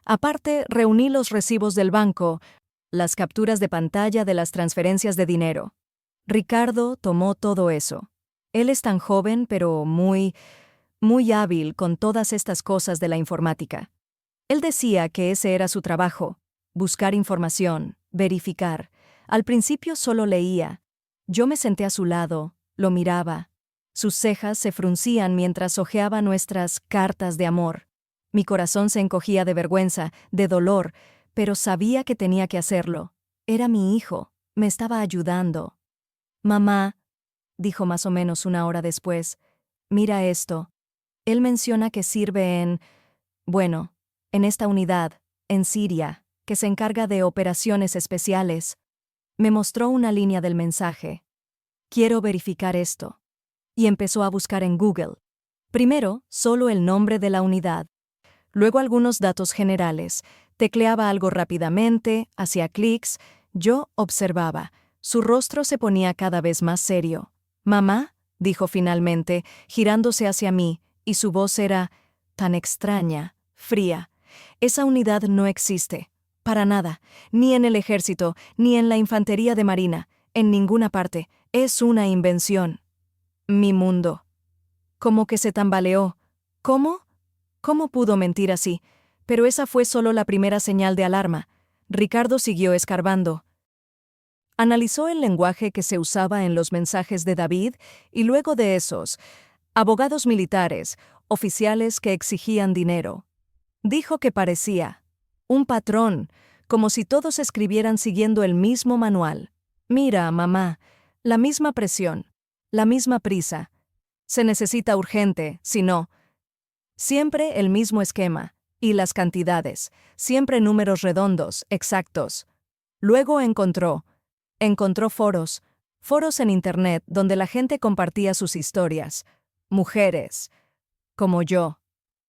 Aparte, reuní los recibos del banco, las capturas de pantalla de las transferencias de dinero. Ricardo tomó todo eso. Él es tan joven, pero muy hábil con todas estas cosas de la informática. Él decía que ese era su trabajo, buscar información, verificar. Al principio solo leía. Yo me senté a su lado, lo miraba. Sus cejas se fruncían mientras hojeaba nuestras cartas de amor. Mi corazón se encogía de vergüenza, de dolor, pero sabía que tenía que hacerlo. Era mi hijo, me estaba ayudando. Mamá, dijo más o menos una hora después, mira esto. Él menciona que sirve en esta unidad, en Siria, que se encarga de operaciones especiales. Me mostró una línea del mensaje. Quiero verificar esto. Y empezó a buscar en Google. Primero, solo el nombre de la unidad. Luego algunos datos generales. Tecleaba algo rápidamente, hacía clics. Yo observaba. Su rostro se ponía cada vez más serio. «Mamá», dijo finalmente, girándose hacia mí, y su voz era tan extraña, fría. «Esa unidad no existe. Para nada. Ni en el ejército, ni en la infantería de marina. En ninguna parte. Es una invención». Mi mundo. Como que se tambaleó. ¿Cómo? ¿Cómo pudo mentir así? Pero esa fue solo la primera señal de alarma. Ricardo siguió escarbando. Analizó el lenguaje que se usaba en los mensajes de David y luego de esos, abogados militares, oficiales que exigían dinero. Dijo que parecía un patrón, como si todos escribieran siguiendo el mismo manual. Mira, mamá, la misma presión, la misma prisa. Se necesita urgente, si no. Siempre el mismo esquema, y las cantidades, siempre números redondos, exactos. Luego encontró foros en Internet donde la gente compartía sus historias. Mujeres, como yo,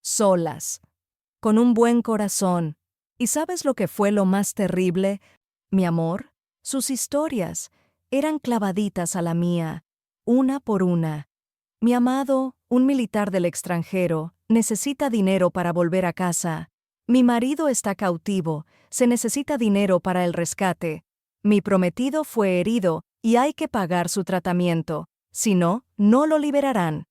solas, con un buen corazón. ¿Y sabes lo que fue lo más terrible, mi amor? Sus historias eran clavaditas a la mía, una por una. Mi amado, un militar del extranjero, necesita dinero para volver a casa. Mi marido está cautivo, se necesita dinero para el rescate. Mi prometido fue herido y hay que pagar su tratamiento. Si no, no lo liberarán.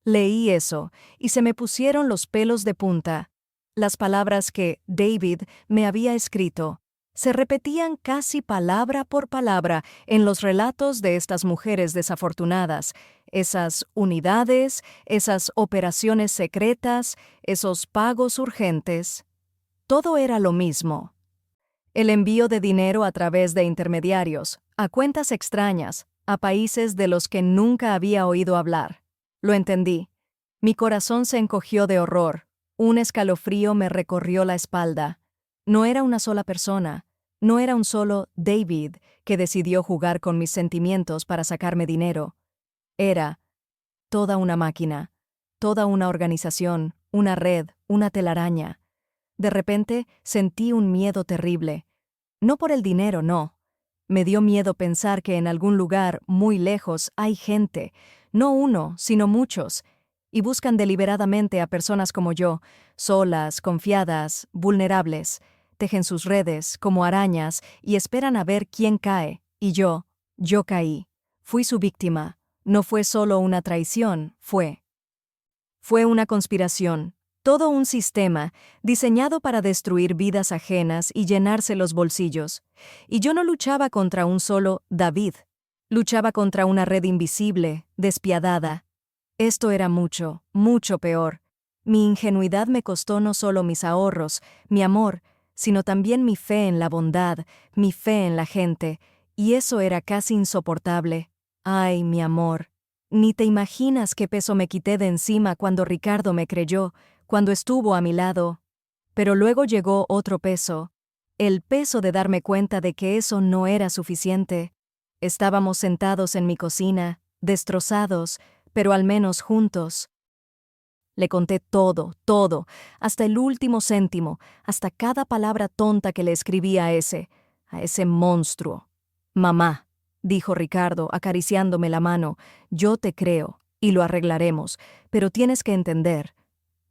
Leí eso y se me pusieron los pelos de punta. Las palabras que David me había escrito se repetían casi palabra por palabra en los relatos de estas mujeres desafortunadas, esas unidades, esas operaciones secretas, esos pagos urgentes. Todo era lo mismo. El envío de dinero a través de intermediarios, a cuentas extrañas, a países de los que nunca había oído hablar. Lo entendí. Mi corazón se encogió de horror. Un escalofrío me recorrió la espalda. No era una sola persona. No era un solo David que decidió jugar con mis sentimientos para sacarme dinero. Era toda una máquina, toda una organización, una red, una telaraña. De repente sentí un miedo terrible. No por el dinero, no. Me dio miedo pensar que en algún lugar muy lejos hay gente, no uno, sino muchos, y buscan deliberadamente a personas como yo, solas, confiadas, vulnerables. Tejen sus redes como arañas y esperan a ver quién cae, y yo caí. Fui su víctima. No fue solo una traición, fue una conspiración. Todo un sistema diseñado para destruir vidas ajenas y llenarse los bolsillos. Y yo no luchaba contra un solo David. Luchaba contra una red invisible, despiadada. Esto era mucho, mucho peor. Mi ingenuidad me costó no solo mis ahorros, mi amor, sino también mi fe en la bondad, mi fe en la gente, y eso era casi insoportable. Ay, mi amor. Ni te imaginas qué peso me quité de encima cuando Ricardo me creyó, cuando estuvo a mi lado. Pero luego llegó otro peso, el peso de darme cuenta de que eso no era suficiente. Estábamos sentados en mi cocina, destrozados, pero al menos juntos. Le conté todo, todo, hasta el último céntimo, hasta cada palabra tonta que le escribí a ese monstruo. Mamá, dijo Ricardo, acariciándome la mano, yo te creo, y lo arreglaremos, pero tienes que entender.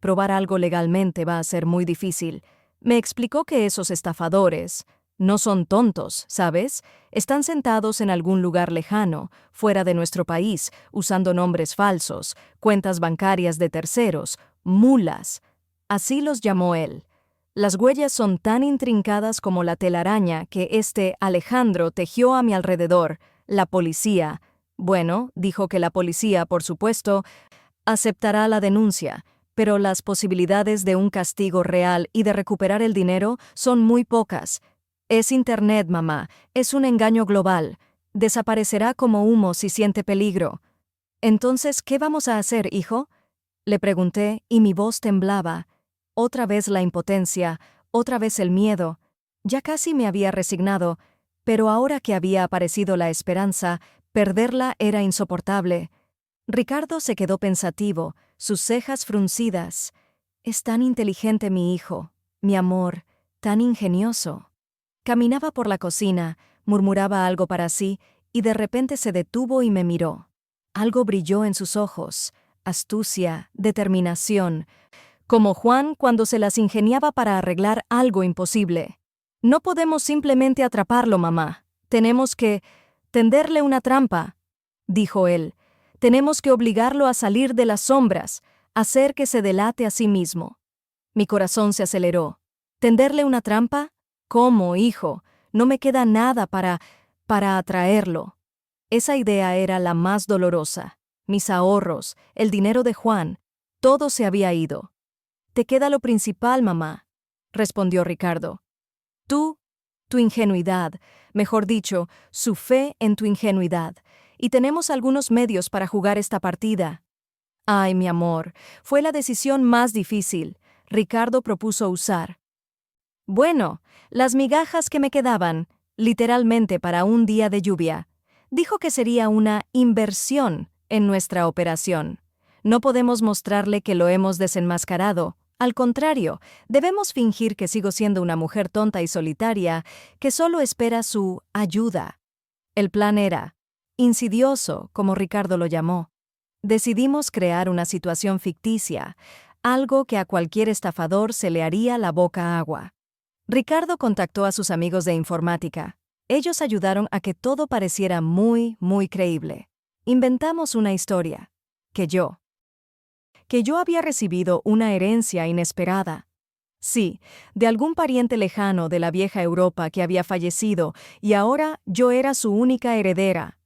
Probar algo legalmente va a ser muy difícil. Me explicó que esos estafadores no son tontos, ¿sabes? Están sentados en algún lugar lejano, fuera de nuestro país, usando nombres falsos, cuentas bancarias de terceros, mulas. Así los llamó él. Las huellas son tan intrincadas como la telaraña que Alejandro tejió a mi alrededor. La policía. Bueno, dijo que la policía, por supuesto, aceptará la denuncia, pero las posibilidades de un castigo real y de recuperar el dinero son muy pocas. Es Internet, mamá, es un engaño global. Desaparecerá como humo si siente peligro. Entonces, ¿qué vamos a hacer, hijo? Le pregunté y mi voz temblaba. Otra vez la impotencia, otra vez el miedo. Ya casi me había resignado, pero ahora que había aparecido la esperanza, perderla era insoportable. Ricardo se quedó pensativo, sus cejas fruncidas. Es tan inteligente mi hijo, mi amor, tan ingenioso. Caminaba por la cocina, murmuraba algo para sí, y de repente se detuvo y me miró. Algo brilló en sus ojos, astucia, determinación, como Juan cuando se las ingeniaba para arreglar algo imposible. No podemos simplemente atraparlo, mamá. Tenemos que tenderle una trampa, dijo él. Tenemos que obligarlo a salir de las sombras, hacer que se delate a sí mismo. Mi corazón se aceleró. ¿Tenderle una trampa? ¿Cómo, hijo? No me queda nada para atraerlo. Esa idea era la más dolorosa. Mis ahorros, el dinero de Juan, todo se había ido. Te queda lo principal, mamá, respondió Ricardo. Tu ingenuidad, mejor dicho, su fe en tu ingenuidad, y tenemos algunos medios para jugar esta partida. Ay, mi amor, fue la decisión más difícil. Ricardo propuso usar. Bueno, las migajas que me quedaban, literalmente para un día de lluvia. Dijo que sería una inversión en nuestra operación. No podemos mostrarle que lo hemos desenmascarado. Al contrario, debemos fingir que sigo siendo una mujer tonta y solitaria que solo espera su ayuda. El plan era insidioso, como Ricardo lo llamó. Decidimos crear una situación ficticia, algo que a cualquier estafador se le haría la boca agua. Ricardo contactó a sus amigos de informática. Ellos ayudaron a que todo pareciera muy, muy creíble. Inventamos una historia. Que yo había recibido una herencia inesperada. Sí, de algún pariente lejano de la vieja Europa que había fallecido y ahora yo era su única heredera.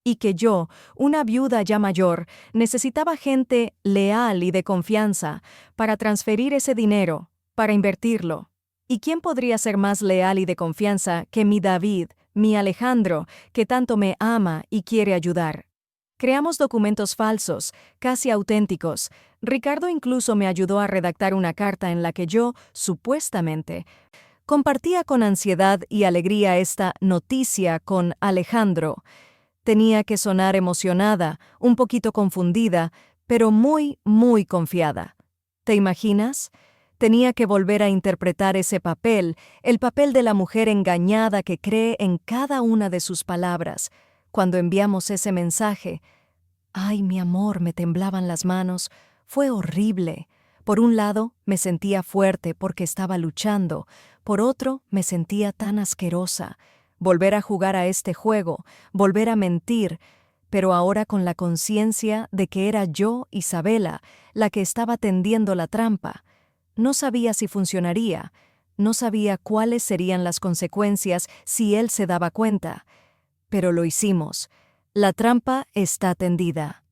Y que yo, una viuda ya mayor, necesitaba gente leal y de confianza para transferir ese dinero, para invertirlo. ¿Y quién podría ser más leal y de confianza que mi David, mi Alejandro, que tanto me ama y quiere ayudar? Creamos documentos falsos, casi auténticos. Ricardo incluso me ayudó a redactar una carta en la que yo, supuestamente, compartía con ansiedad y alegría esta noticia con Alejandro. Tenía que sonar emocionada, un poquito confundida, pero muy, muy confiada. ¿Te imaginas? Tenía que volver a interpretar ese papel, el papel de la mujer engañada que cree en cada una de sus palabras. Cuando enviamos ese mensaje, ay, mi amor, me temblaban las manos. Fue horrible. Por un lado, me sentía fuerte porque estaba luchando. Por otro, me sentía tan asquerosa. Volver a jugar a este juego, volver a mentir. pero ahora con la conciencia de que era yo, Isabela, la que estaba tendiendo la trampa. No sabía si funcionaría, no sabía cuáles serían las consecuencias si él se daba cuenta, pero lo hicimos. La trampa está tendida.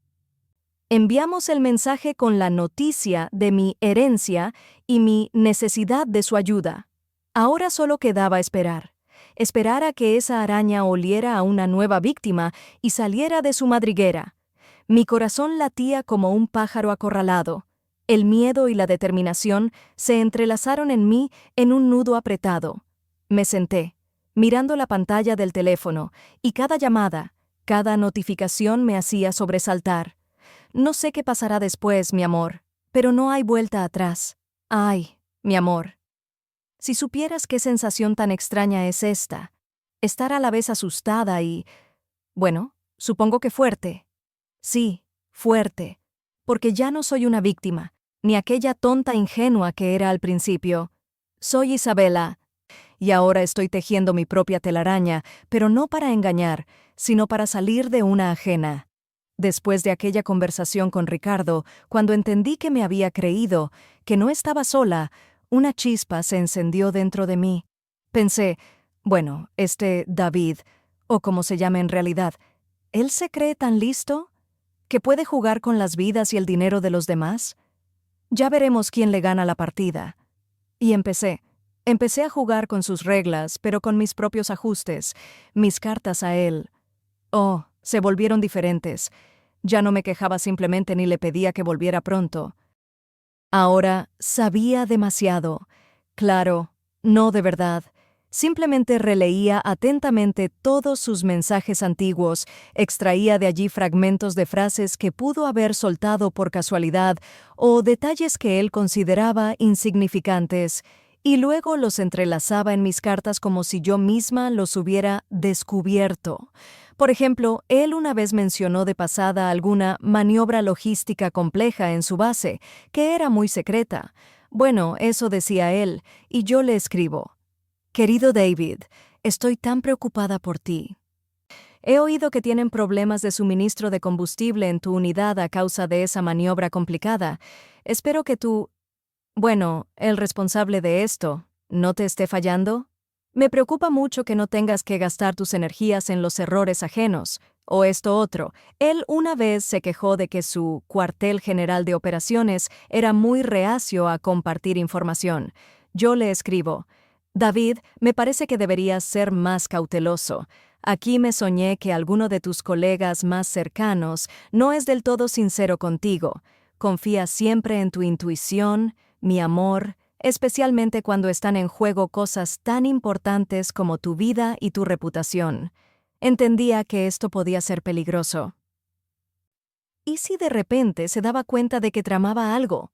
Enviamos el mensaje con la noticia de mi herencia y mi necesidad de su ayuda. Ahora solo quedaba esperar. Esperar a que esa araña oliera a una nueva víctima y saliera de su madriguera. Mi corazón latía como un pájaro acorralado. El miedo y la determinación se entrelazaron en mí en un nudo apretado. Me senté, mirando la pantalla del teléfono, y cada llamada, cada notificación me hacía sobresaltar. No sé qué pasará después, mi amor, pero no hay vuelta atrás. Ay, mi amor. Si supieras qué sensación tan extraña es esta, estar a la vez asustada y, bueno, supongo que fuerte. Sí, fuerte, porque ya no soy una víctima, ni aquella tonta ingenua que era al principio. Soy Isabela, y ahora estoy tejiendo mi propia telaraña, pero no para engañar, sino para salir de una ajena. Después de aquella conversación con Ricardo, cuando entendí que me había creído, que no estaba sola, una chispa se encendió dentro de mí. Pensé, bueno, David, o como se llama en realidad, ¿él se cree tan listo? ¿Que puede jugar con las vidas y el dinero de los demás? Ya veremos quién le gana la partida. Y empecé a jugar con sus reglas, pero con mis propios ajustes, mis cartas a él. Oh, se volvieron diferentes. Ya no me quejaba simplemente ni le pedía que volviera pronto. Ahora sabía demasiado. Claro, no de verdad. Simplemente releía atentamente todos sus mensajes antiguos, extraía de allí fragmentos de frases que pudo haber soltado por casualidad o detalles que él consideraba insignificantes, y luego los entrelazaba en mis cartas como si yo misma los hubiera descubierto. Por ejemplo, él una vez mencionó de pasada alguna maniobra logística compleja en su base, que era muy secreta. Bueno, eso decía él, y yo le escribo: Querido David, estoy tan preocupada por ti. He oído que tienen problemas de suministro de combustible en tu unidad a causa de esa maniobra complicada. Espero que el responsable de esto, no te esté fallando. Me preocupa mucho que no tengas que gastar tus energías en los errores ajenos, o esto otro. Él una vez se quejó de que su cuartel general de operaciones era muy reacio a compartir información. Yo le escribo: David, me parece que deberías ser más cauteloso. Aquí me soñé que alguno de tus colegas más cercanos no es del todo sincero contigo. Confía siempre en tu intuición, mi amor, especialmente cuando están en juego cosas tan importantes como tu vida y tu reputación. Entendía que esto podía ser peligroso. ¿Y si de repente se daba cuenta de que tramaba algo?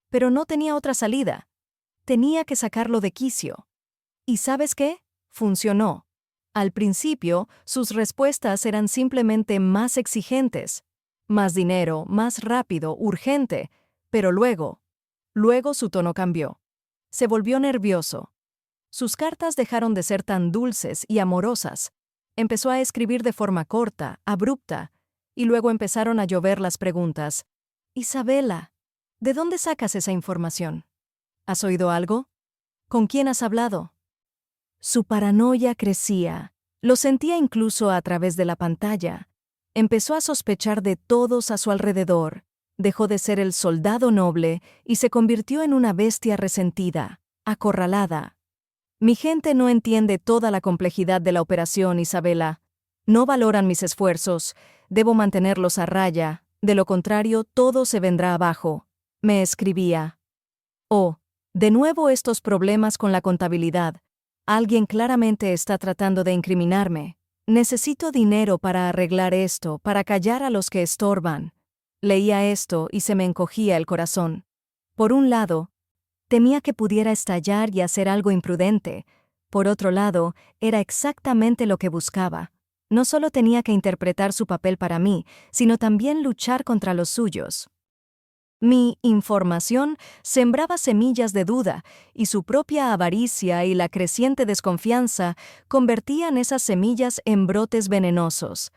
Pero no tenía otra salida. Tenía que sacarlo de quicio. ¿Y sabes qué? Funcionó. Al principio, sus respuestas eran simplemente más exigentes. Más dinero, más rápido, urgente. Pero luego su tono cambió. Se volvió nervioso. Sus cartas dejaron de ser tan dulces y amorosas. Empezó a escribir de forma corta, abrupta, y luego empezaron a llover las preguntas. Isabela, ¿de dónde sacas esa información? ¿Has oído algo? ¿Con quién has hablado? Su paranoia crecía. Lo sentía incluso a través de la pantalla. Empezó a sospechar de todos a su alrededor. Dejó de ser el soldado noble y se convirtió en una bestia resentida, acorralada. Mi gente no entiende toda la complejidad de la operación, Isabela. No valoran mis esfuerzos. Debo mantenerlos a raya. De lo contrario, todo se vendrá abajo. Me escribía. Oh, de nuevo estos problemas con la contabilidad. Alguien claramente está tratando de incriminarme. Necesito dinero para arreglar esto, para callar a los que estorban. Leía esto y se me encogía el corazón. Por un lado, temía que pudiera estallar y hacer algo imprudente. Por otro lado, era exactamente lo que buscaba. No solo tenía que interpretar su papel para mí, sino también luchar contra los suyos. Mi información sembraba semillas de duda, y su propia avaricia y la creciente desconfianza convertían esas semillas en brotes venenosos.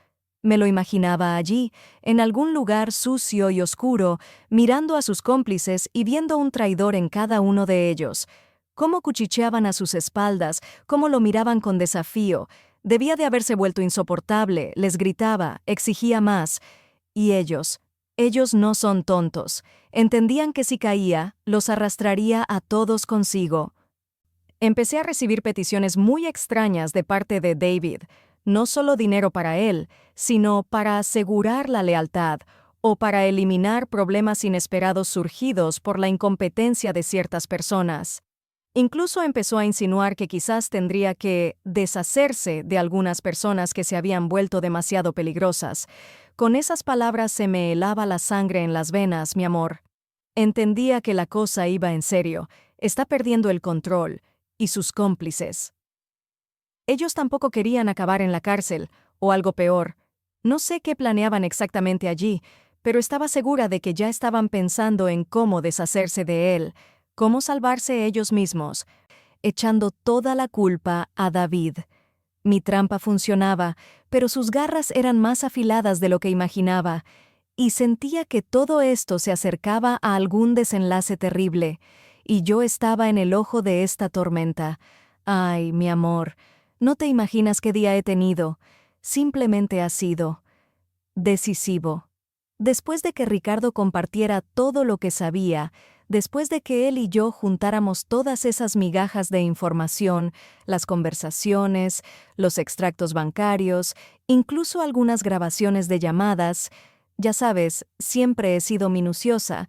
Me lo imaginaba allí, en algún lugar sucio y oscuro, mirando a sus cómplices y viendo un traidor en cada uno de ellos. Cómo cuchicheaban a sus espaldas, cómo lo miraban con desafío. Debía de haberse vuelto insoportable, les gritaba, exigía más. Y ellos no son tontos. Entendían que si caía, los arrastraría a todos consigo. Empecé a recibir peticiones muy extrañas de parte de David, no solo dinero para él, sino para asegurar la lealtad o para eliminar problemas inesperados surgidos por la incompetencia de ciertas personas. Incluso empezó a insinuar que quizás tendría que deshacerse de algunas personas que se habían vuelto demasiado peligrosas. Con esas palabras se me helaba la sangre en las venas, mi amor. Entendía que la cosa iba en serio. Está perdiendo el control. Y sus cómplices. Ellos tampoco querían acabar en la cárcel, o algo peor. No sé qué planeaban exactamente allí, pero estaba segura de que ya estaban pensando en cómo deshacerse de él, cómo salvarse ellos mismos, echando toda la culpa a David. Mi trampa funcionaba, pero sus garras eran más afiladas de lo que imaginaba, y sentía que todo esto se acercaba a algún desenlace terrible, y yo estaba en el ojo de esta tormenta. Ay, mi amor, no te imaginas qué día he tenido. Simplemente ha sido decisivo. Después de que Ricardo compartiera todo lo que sabía, después de que él y yo juntáramos todas esas migajas de información, las conversaciones, los extractos bancarios, incluso algunas grabaciones de llamadas, ya sabes, siempre he sido minuciosa.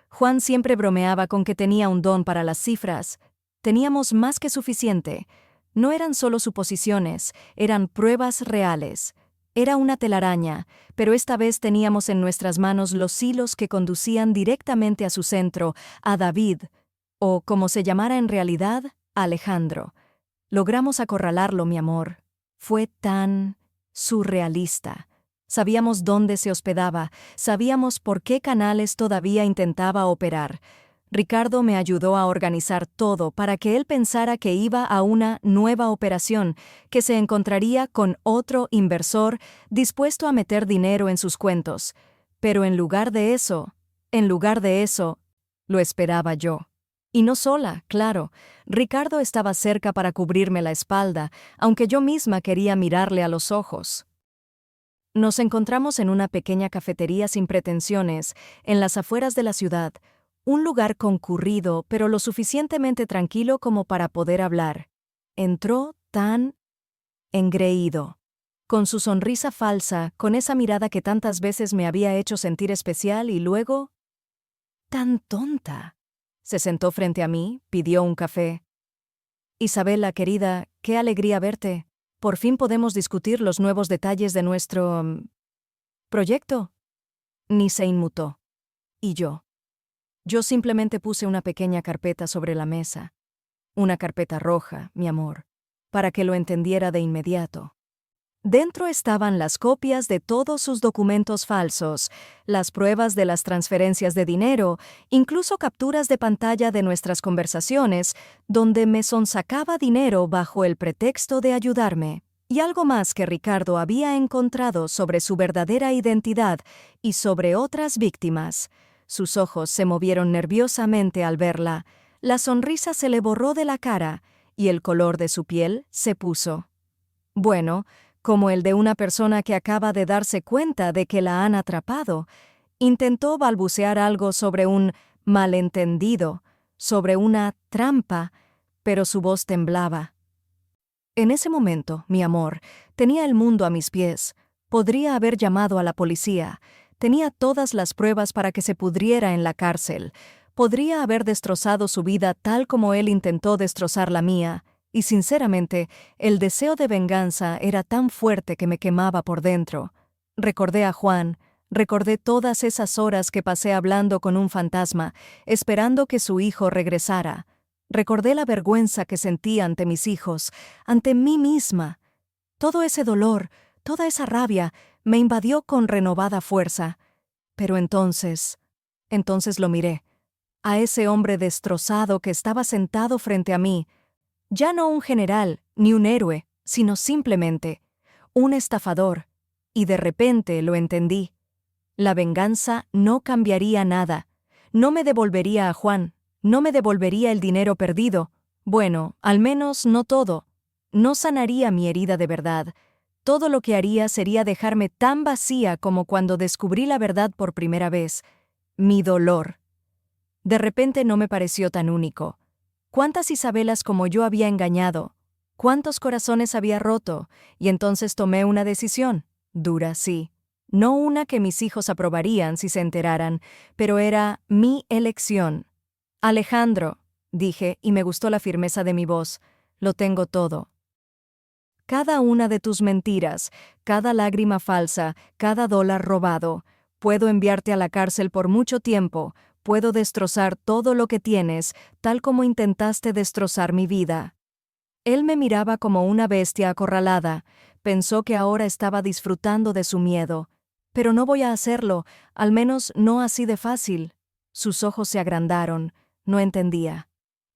Juan siempre bromeaba con que tenía un don para las cifras. Teníamos más que suficiente. No eran solo suposiciones, eran pruebas reales. Era una telaraña, pero esta vez teníamos en nuestras manos los hilos que conducían directamente a su centro, a David, o como se llamara en realidad, Alejandro. Logramos acorralarlo, mi amor. Fue tan surrealista. Sabíamos dónde se hospedaba, sabíamos por qué canales todavía intentaba operar. Ricardo me ayudó a organizar todo para que él pensara que iba a una nueva operación, que se encontraría con otro inversor dispuesto a meter dinero en sus cuentos. Pero en lugar de eso, lo esperaba yo. Y no sola, claro. Ricardo estaba cerca para cubrirme la espalda, aunque yo misma quería mirarle a los ojos. Nos encontramos en una pequeña cafetería sin pretensiones, en las afueras de la ciudad, un lugar concurrido pero lo suficientemente tranquilo como para poder hablar. Entró tan engreído, con su sonrisa falsa, con esa mirada que tantas veces me había hecho sentir especial y luego, tan tonta. Se sentó frente a mí, pidió un café. Isabela, querida, qué alegría verte. Por fin podemos discutir los nuevos detalles de nuestro proyecto. Ni se inmutó. Y yo. Yo simplemente puse una pequeña carpeta sobre la mesa. Una carpeta roja, mi amor, para que lo entendiera de inmediato. Dentro estaban las copias de todos sus documentos falsos, las pruebas de las transferencias de dinero, incluso capturas de pantalla de nuestras conversaciones, donde me sonsacaba dinero bajo el pretexto de ayudarme, y algo más que Ricardo había encontrado sobre su verdadera identidad y sobre otras víctimas. Sus ojos se movieron nerviosamente al verla, la sonrisa se le borró de la cara, y el color de su piel se puso. Bueno, como el de una persona que acaba de darse cuenta de que la han atrapado. Intentó balbucear algo sobre un malentendido, sobre una trampa, pero su voz temblaba. En ese momento, mi amor, tenía el mundo a mis pies. Podría haber llamado a la policía. Tenía todas las pruebas para que se pudriera en la cárcel. Podría haber destrozado su vida tal como él intentó destrozar la mía. Y sinceramente, el deseo de venganza era tan fuerte que me quemaba por dentro. Recordé a Juan, recordé todas esas horas que pasé hablando con un fantasma, esperando que su hijo regresara. Recordé la vergüenza que sentí ante mis hijos, ante mí misma. Todo ese dolor, toda esa rabia, me invadió con renovada fuerza. Pero entonces lo miré, a ese hombre destrozado que estaba sentado frente a mí, ya no un general, ni un héroe, sino simplemente un estafador. y de repente lo entendí. La venganza no cambiaría nada. No me devolvería a Juan, no me devolvería el dinero perdido. Bueno, al menos no todo. No sanaría mi herida de verdad. Todo lo que haría sería dejarme tan vacía como cuando descubrí la verdad por primera vez. Mi dolor. De repente no me pareció tan único. ¿Cuántas Isabelas como yo había engañado? ¿Cuántos corazones había roto? Y entonces tomé una decisión. Dura, sí. No una que mis hijos aprobarían si se enteraran, pero era mi elección. Alejandro, dije, y me gustó la firmeza de mi voz, lo tengo todo. Cada una de tus mentiras, cada lágrima falsa, cada dólar robado. Puedo enviarte a la cárcel por mucho tiempo, puedo destrozar todo lo que tienes, tal como intentaste destrozar mi vida. Él me miraba como una bestia acorralada, pensó que ahora estaba disfrutando de su miedo. Pero no voy a hacerlo, al menos no así de fácil. Sus ojos se agrandaron, no entendía.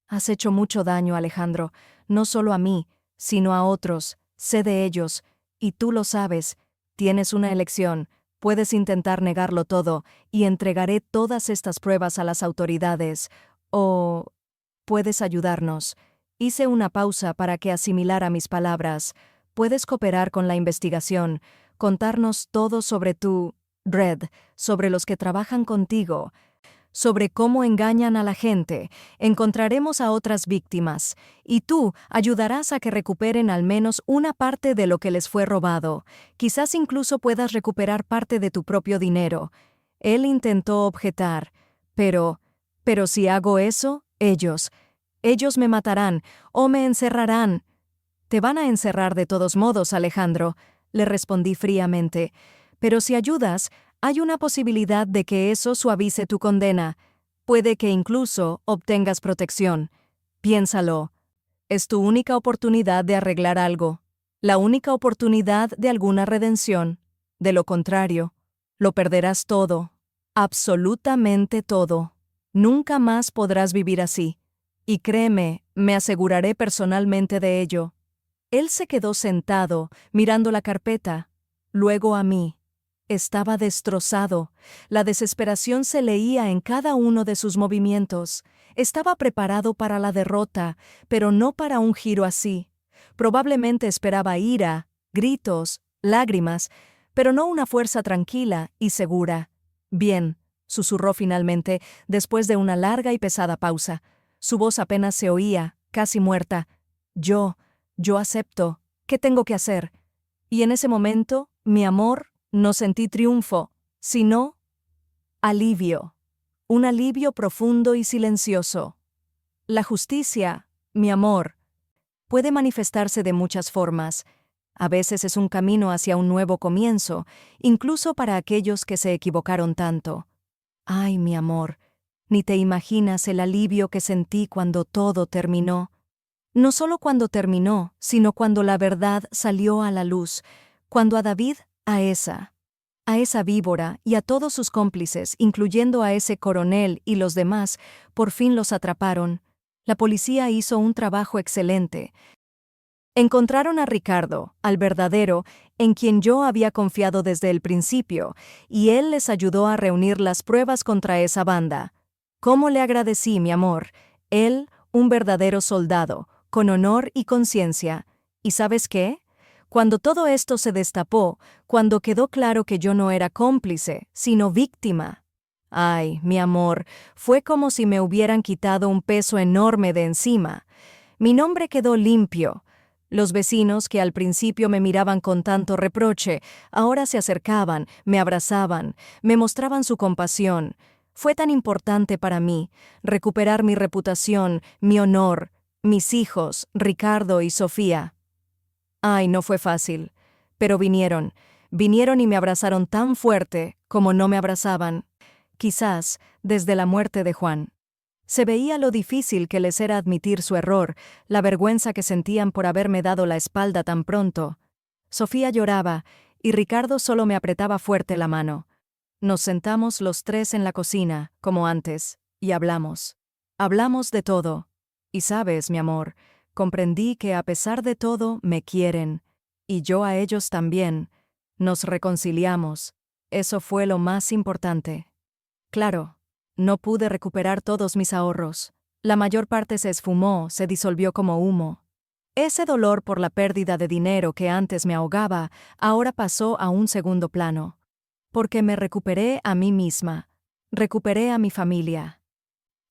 Has hecho mucho daño, Alejandro, no solo a mí, sino a otros, sé de ellos, y tú lo sabes. Tienes una elección, puedes intentar negarlo todo, y entregaré todas estas pruebas a las autoridades, o puedes ayudarnos. Hice una pausa para que asimilara mis palabras. Puedes cooperar con la investigación, contarnos todo sobre tu red, sobre los que trabajan contigo, sobre cómo engañan a la gente. Encontraremos a otras víctimas, y tú ayudarás a que recuperen al menos una parte de lo que les fue robado. Quizás incluso puedas recuperar parte de tu propio dinero. Él intentó objetar, pero si hago eso, ellos me matarán o me encerrarán. Te van a encerrar de todos modos, Alejandro, le respondí fríamente. Pero si ayudas, hay una posibilidad de que eso suavice tu condena. Puede que incluso obtengas protección. Piénsalo. Es tu única oportunidad de arreglar algo. La única oportunidad de alguna redención. De lo contrario, lo perderás todo. Absolutamente todo. Nunca más podrás vivir así. Y créeme, me aseguraré personalmente de ello. Él se quedó sentado, mirando la carpeta, luego a mí. Estaba destrozado. La desesperación se leía en cada uno de sus movimientos. Estaba preparado para la derrota, pero no para un giro así. Probablemente esperaba ira, gritos, lágrimas, pero no una fuerza tranquila y segura. Bien, susurró finalmente, después de una larga y pesada pausa. Su voz apenas se oía, casi muerta. Yo acepto. ¿Qué tengo que hacer? Y en ese momento, mi amor, no sentí triunfo, sino alivio. Un alivio profundo y silencioso. La justicia, mi amor, puede manifestarse de muchas formas. A veces es un camino hacia un nuevo comienzo, incluso para aquellos que se equivocaron tanto. Ay, mi amor, ni te imaginas el alivio que sentí cuando todo terminó. No solo cuando terminó, sino cuando la verdad salió a la luz, cuando a David, a esa víbora y a todos sus cómplices, incluyendo a ese coronel y los demás, por fin los atraparon. La policía hizo un trabajo excelente. Encontraron a Ricardo, al verdadero, en quien yo había confiado desde el principio, y él les ayudó a reunir las pruebas contra esa banda. ¿Cómo le agradecí, mi amor? Él, un verdadero soldado, con honor y conciencia. ¿Y sabes qué? Cuando todo esto se destapó, cuando quedó claro que yo no era cómplice, sino víctima. Ay, mi amor, fue como si me hubieran quitado un peso enorme de encima. Mi nombre quedó limpio. Los vecinos que al principio me miraban con tanto reproche, ahora se acercaban, me abrazaban, me mostraban su compasión. Fue tan importante para mí recuperar mi reputación, mi honor, mis hijos, Ricardo y Sofía. Ay, no fue fácil, pero vinieron y me abrazaron tan fuerte como no me abrazaban, quizás desde la muerte de Juan. Se veía lo difícil que les era admitir su error, la vergüenza que sentían por haberme dado la espalda tan pronto. Sofía lloraba, y Ricardo solo me apretaba fuerte la mano. Nos sentamos los tres en la cocina, como antes, y hablamos. Hablamos de todo. Y sabes, mi amor, comprendí que a pesar de todo me quieren, y yo a ellos también. Nos reconciliamos. Eso fue lo más importante. Claro, no pude recuperar todos mis ahorros. La mayor parte se esfumó, se disolvió como humo. Ese dolor por la pérdida de dinero que antes me ahogaba, ahora pasó a un segundo plano. Porque me recuperé a mí misma. Recuperé a mi familia.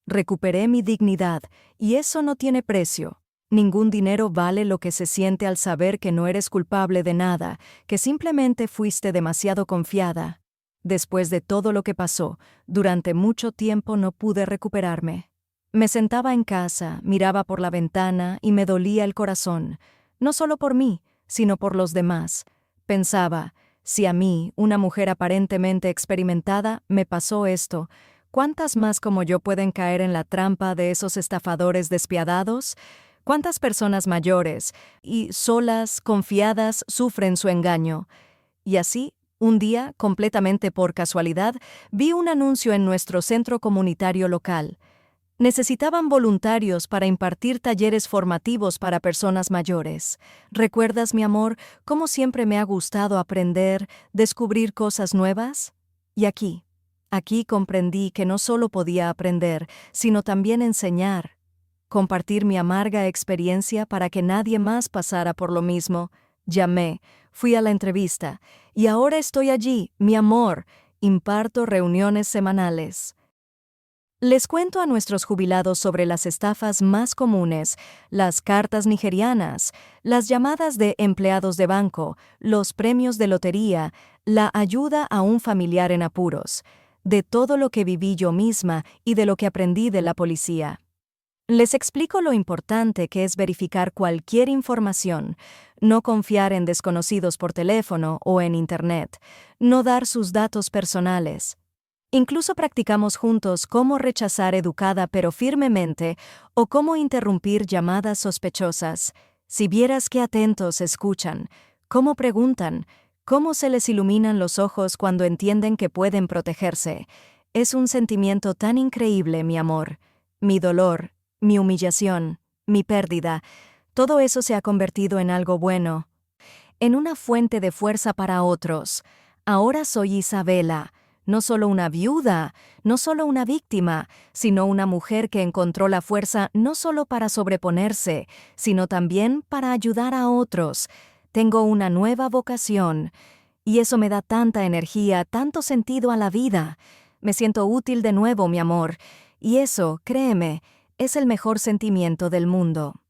Recuperé mi dignidad, y eso no tiene precio. Ningún dinero vale lo que se siente al saber que no eres culpable de nada, que simplemente fuiste demasiado confiada. Después de todo lo que pasó, durante mucho tiempo no pude recuperarme. Me sentaba en casa, miraba por la ventana y me dolía el corazón, no solo por mí, sino por los demás. Pensaba, si a mí, una mujer aparentemente experimentada, me pasó esto, ¿cuántas más como yo pueden caer en la trampa de esos estafadores despiadados? ¿Cuántas personas mayores y solas, confiadas, sufren su engaño? Y así, un día, completamente por casualidad, vi un anuncio en nuestro centro comunitario local. Necesitaban voluntarios para impartir talleres formativos para personas mayores. ¿Recuerdas, mi amor, cómo siempre me ha gustado aprender, descubrir cosas nuevas? Y aquí comprendí que no solo podía aprender, sino también enseñar. Compartir mi amarga experiencia para que nadie más pasara por lo mismo. Llamé, fui a la entrevista, y ahora estoy allí, mi amor, imparto reuniones semanales. Les cuento a nuestros jubilados sobre las estafas más comunes, las cartas nigerianas, las llamadas de empleados de banco, los premios de lotería, la ayuda a un familiar en apuros, de todo lo que viví yo misma y de lo que aprendí de la policía. Les explico lo importante que es verificar cualquier información, no confiar en desconocidos por teléfono o en Internet, no dar sus datos personales. Incluso practicamos juntos cómo rechazar educada pero firmemente o cómo interrumpir llamadas sospechosas. Si vieras qué atentos escuchan, cómo preguntan, cómo se les iluminan los ojos cuando entienden que pueden protegerse. Es un sentimiento tan increíble, mi amor. Mi dolor, mi humillación, mi pérdida, todo eso se ha convertido en algo bueno, en una fuente de fuerza para otros. Ahora soy Isabela. No solo una viuda, no solo una víctima, sino una mujer que encontró la fuerza no solo para sobreponerse, sino también para ayudar a otros. Tengo una nueva vocación, y eso me da tanta energía, tanto sentido a la vida. Me siento útil de nuevo, mi amor, y eso, créeme, es el mejor sentimiento del mundo.